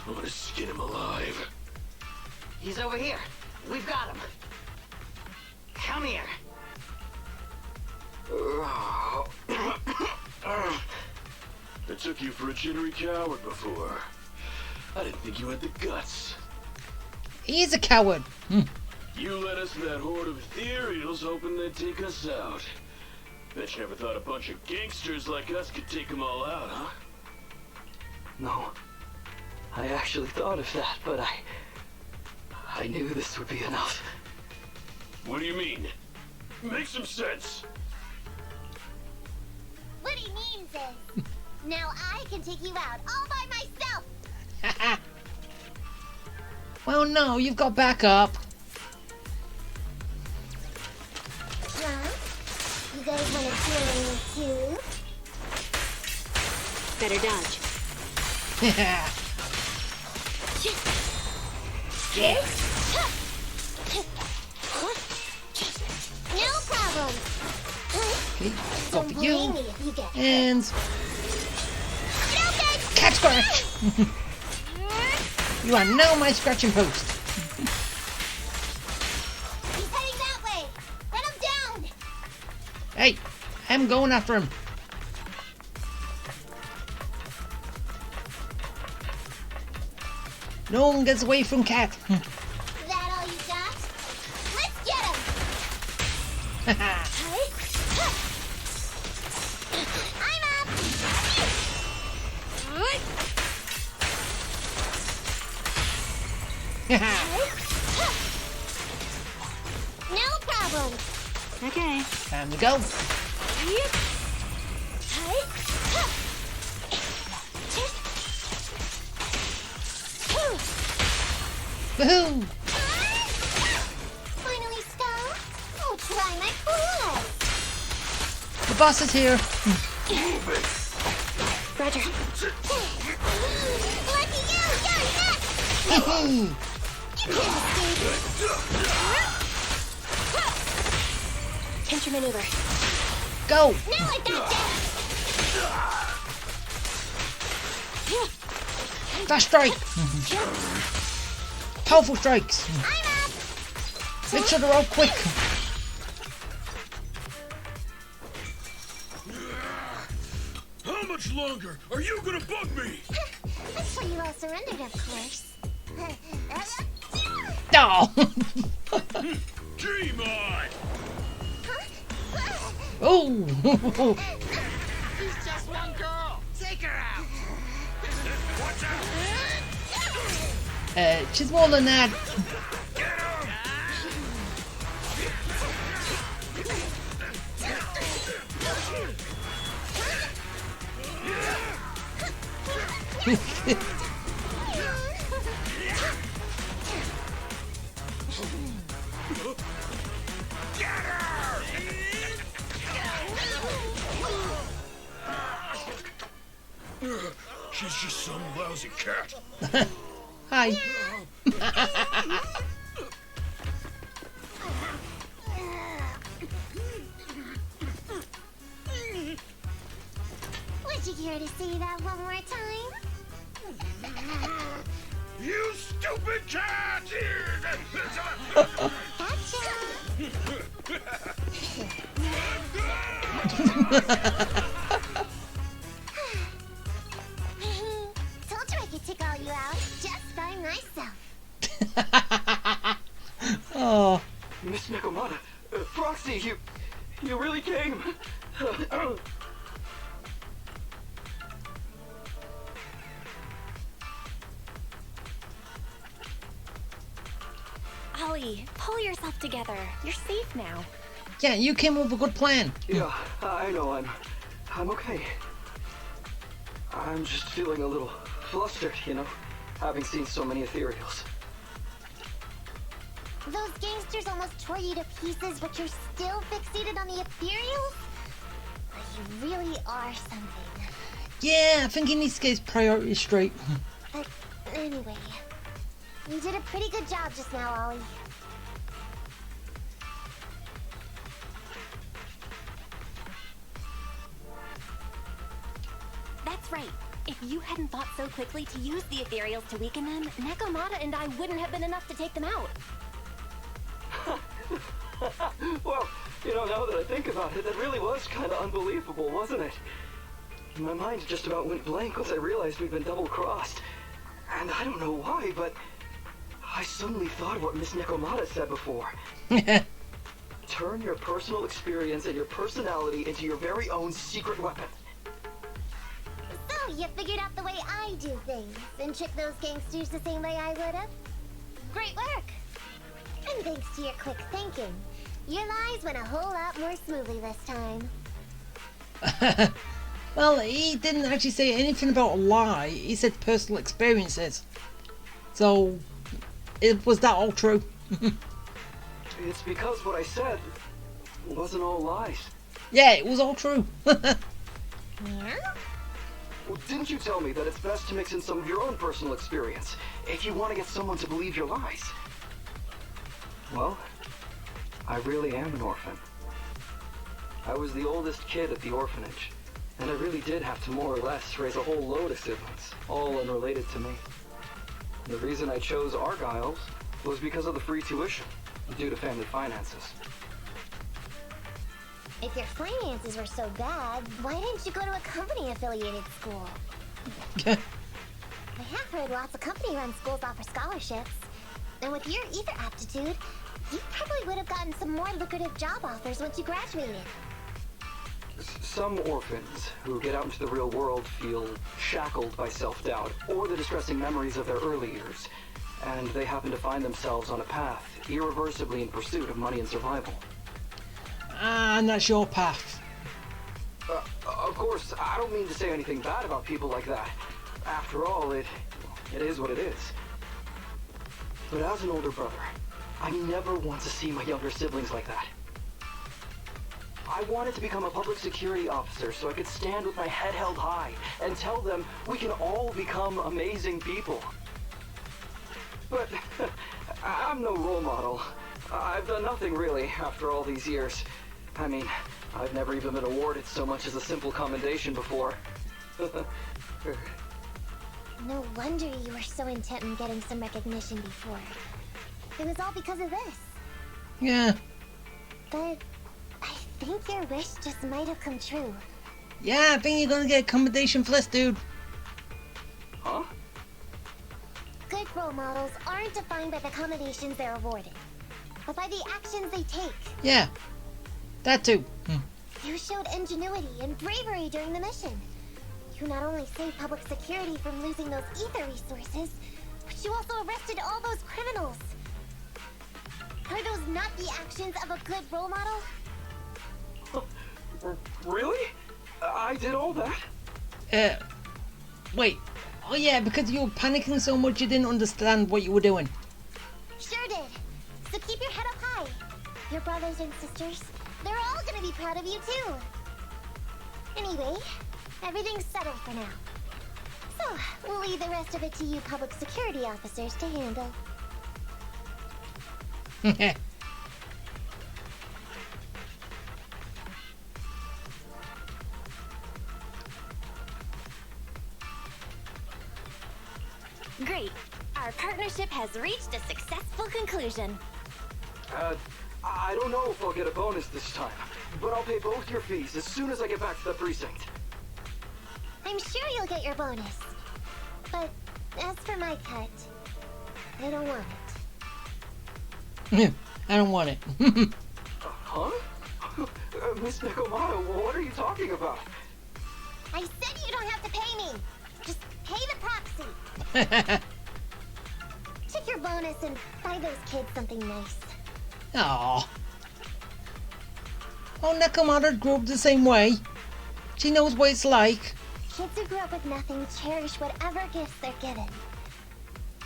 I'm gonna skin him alive. He's over here. We've got him. Come here. I took you for a jittery coward before. I didn't think you had the guts. He's a coward. You led us to that horde of ethereals hoping they'd take us out. Bet you never thought a bunch of gangsters like us could take them all out, huh? No. I actually thought of that, but I knew this would be enough. What do you mean? Make some sense. What he means is, now I can take you out all by myself. Well, no, you've got backup. Huh? You guys want to join me too? Better dodge. Yeah. No problem. Okay, go Don't for blame you. me if you get And cat scratch. You are now my scratching post. He's heading that way. Let him down. Hey, I'm going after him. No one gets away from Cat. That all you got? Let's get him. I'm up. No problem. Okay. Time to go. Woohoo! Finally stopped. Oh, try my coolest. The boss is here. Roger. Lucky you, you're next. You can't escape. Pinch your maneuver. Go! Now I got you. Fast strike! Powerful strikes! Make sure they're all quick! How much longer are you gonna bug me? Until you all surrendered, of course. No! Dream on! Oh! She's just one girl. Take her out. Watch out. She's more than that. She's just some lousy cat. Hi. Would you care to say that one more time? You stupid cat! Told you I could take all you out just by myself. Oh. Miss Nekomata, Proxy, you really came. Ollie, pull yourself together. You're safe now. Yeah, you came up with a good plan. Yeah, I know. I'm okay. I'm just feeling a little flustered, you know. having seen so many ethereals. Those gangsters almost tore you to pieces, but you're still fixated on the ethereals? You really are something. Yeah, I think he needs to get his priorities straight. But anyway, you did a pretty good job just now, Ollie. That's right. If you hadn't thought so quickly to use the ethereals to weaken them, Nekomata and I wouldn't have been enough to take them out. Well, you know, now that I think about it, that really was kind of unbelievable, wasn't it? My mind just about went blank once I realized we'd been double-crossed. And I don't know why, but I suddenly thought of what Miss Nekomata said before. Turn your personal experience and your personality into your very own secret weapon. So, you figured out the way I do things, and tricked those gangsters the same way I would have? Great work! And thanks to your quick thinking, your lies went a whole lot more smoothly this time. Well, he didn't actually say anything about a lie. He said personal experiences. So, was that all true? It's because what I said wasn't all lies. Yeah, it was all true. Yeah? Well, didn't you tell me that it's best to mix in some of your own personal experience if you want to get someone to believe your lies? Well, I really am an orphan. I was the oldest kid at the orphanage, and I really did have to more or less raise a whole load of siblings, all unrelated to me. The reason I chose Argyle's was because of the free tuition, due to family finances. If your finances were so bad, why didn't you go to a company-affiliated school? I have heard lots of company-run schools offer scholarships. And with your ether aptitude, you probably would have gotten some more lucrative job offers once you graduated. Some orphans who get out into the real world feel shackled by self-doubt or the distressing memories of their early years, and they happen to find themselves on a path irreversibly in pursuit of money and survival. And that's your path. Of course, I don't mean to say anything bad about people like that. After all, it is what it is. But as an older brother, I never want to see my younger siblings like that. I wanted to become a public security officer so I could stand with my head held high and tell them we can all become amazing people. But I'm no role model. I've done nothing really after all these years. I mean, I've never even been awarded so much as a simple commendation before. No wonder you were so intent on getting some recognition before. It was all because of this. Yeah. But I think your wish just might have come true. Yeah, I think you're gonna get a commendation for this, dude. Huh? Good role models aren't defined by the accommodations they're awarded, but by the actions they take. Yeah. That too. You showed ingenuity and bravery during the mission. You not only saved public security from losing those ether resources, but you also arrested all those criminals. Are those not the actions of a good role model? Really? I did all that? Wait. Oh yeah, because you were panicking so much you didn't understand what you were doing. Sure did. So keep your head up high. Your brothers and sisters, they're all gonna be proud of you too. Anyway, everything's settled for now. So, we'll leave the rest of it to you public security officers to handle. Great. Our partnership has reached a successful conclusion. I don't know if I'll get a bonus this time, but I'll pay both your fees as soon as I get back to the precinct. I'm sure you'll get your bonus. But as for my cut, I don't want it. I don't want it. Huh? Miss Nekomata, what are you talking about? I said you don't have to pay me. Just pay the proxy. Take your bonus and buy those kids something nice. Aww. Oh, Nekomata grew up the same way. She knows what it's like. Kids who grew up with nothing cherish whatever gifts they're given.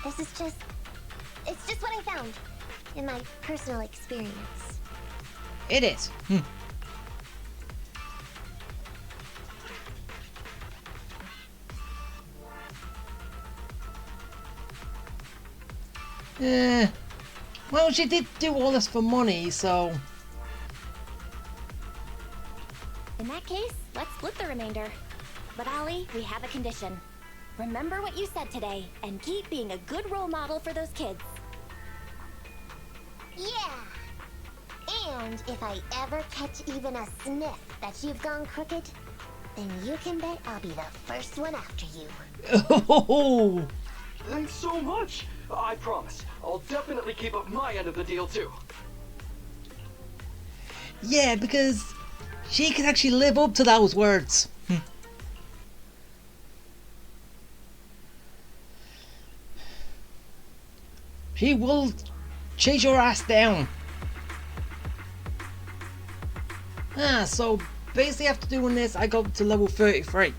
This is just... It's just what I found in my personal experience. It is. Well, she did do all this for money, so... In that case, let's split the remainder. But Ollie, we have a condition. Remember what you said today, and keep being a good role model for those kids. Yeah! And if I ever catch even a sniff that you've gone crooked, then you can bet I'll be the first one after you. Oh! Thanks so much! I promise, I'll definitely keep up my end of the deal too. Yeah, because she can actually live up to those words. She will chase your ass down. So basically after doing this, I got to level 33.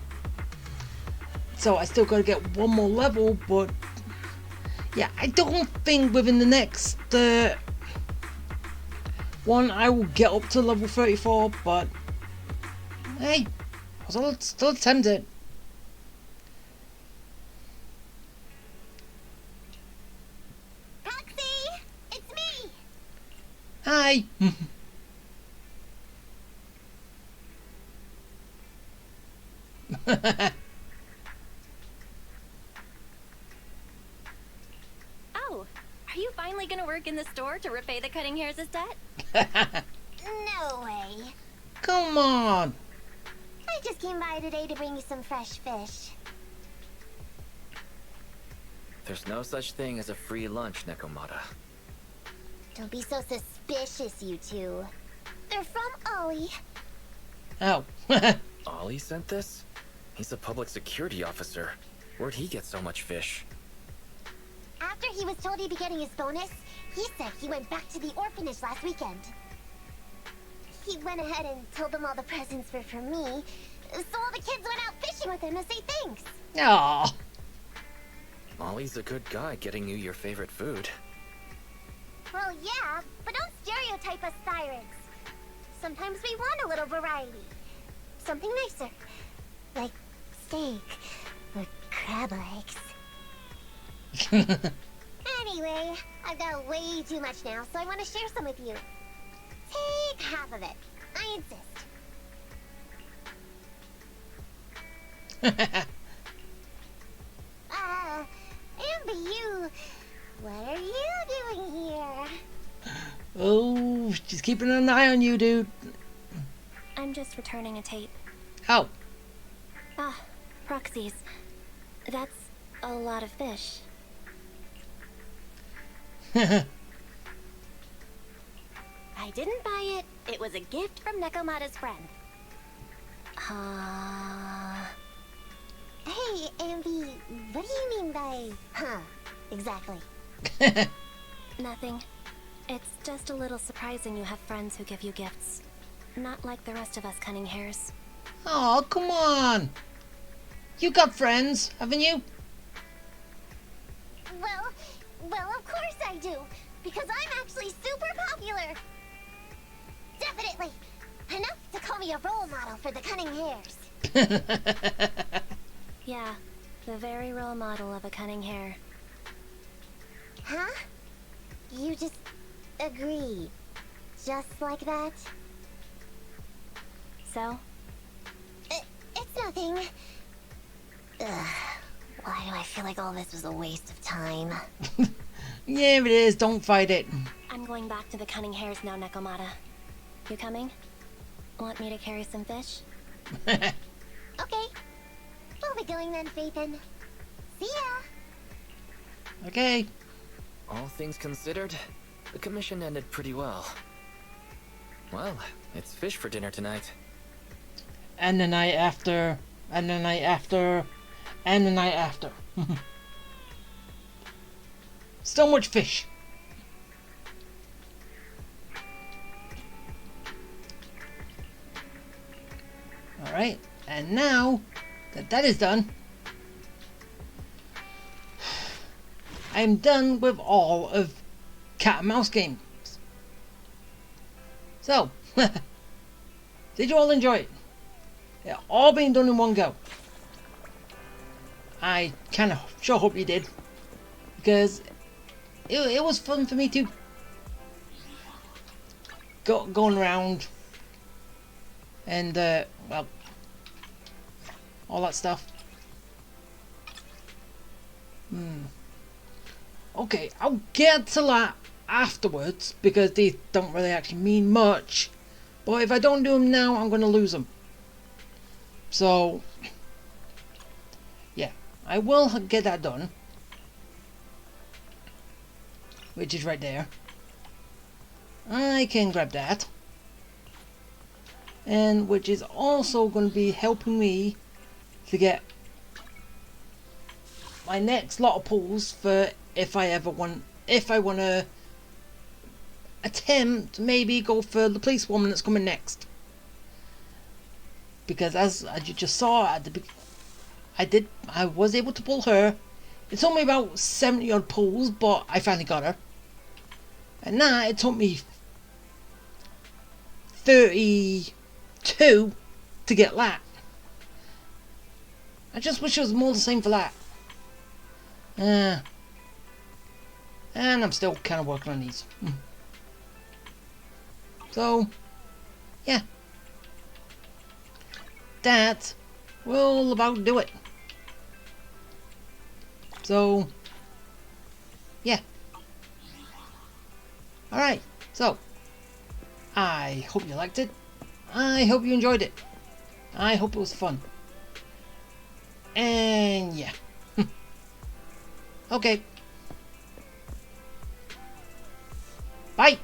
So I still gotta get one more level, but yeah, I don't think within the next one I will get up to level 34, but hey, I'll still attempt it. Roxy! It's me! Hi! Oh, are you finally gonna work in the store to repay the cutting hair's debt? No way. Come on! I just came by today to bring you some fresh fish. There's no such thing as a free lunch, Nekomata. Don't be so suspicious, you two. They're from Ollie. Oh. Ollie sent this? He's a public security officer. Where'd he get so much fish? After he was told he'd be getting his bonus, he said he went back to the orphanage last weekend. He went ahead and told them all the presents were for me, so all the kids went out fishing with him to say thanks. Aww. Ollie's a good guy getting you your favorite food. Well, yeah, but don't stereotype us sirens. Sometimes we want a little variety. Something nicer. Like steak or crab legs. Anyway, I've got way too much now, so I want to share some with you. Take half of it. I insist. Amber, you... What are you doing here? Oh, she's keeping an eye on you, dude. I'm just returning a tape. Oh. Ah, proxies. That's a lot of fish. I didn't buy it. It was a gift from Nekomata's friend. Hey, Ambi, what do you mean by, exactly? Nothing. It's just a little surprising you have friends who give you gifts. Not like the rest of us cunning hairs. Oh, come on. You got friends, haven't you? Well, of course I do. Because I'm actually super popular. Definitely. Enough to call me a role model for the cunning hairs. Yeah, the very role model of a cunning hair. Huh? You just agree. Just like that? So? It's nothing. Ugh. Why do I feel like all this was a waste of time? Yeah, it is. Don't fight it. I'm going back to the cunning hairs now, Nekomata. You coming? Want me to carry some fish? Okay. We'll be going then, Phaethon. See ya! Okay. All things considered, the commission ended pretty well. Well, it's fish for dinner tonight. And the night after, and the night after, and the night after. So much fish. Alright, and now that that is done, I'm done with all of cat and mouse games. So, did you all enjoy it? It all being done in one go. I kind of sure hope you did, because it was fun for me too. Going around and well, all that stuff. Okay, I'll get to that afterwards because these don't really actually mean much. But if I don't do them now, I'm going to lose them. So, yeah, I will get that done. Which is right there. I can grab that. And which is also going to be helping me to get my next lot of pulls for if I want to attempt maybe go for the policewoman that's coming next, because as you just saw at the I was able to pull her. It took me about 70 odd pulls, but I finally got her. And now it took me 32 to get that. I just wish it was more the same for that. And I'm still kind of working on these. So, yeah. That will about do it. So, yeah. Alright, so, I hope you liked it. I hope you enjoyed it. I hope it was fun. And, yeah. Okay. Bye.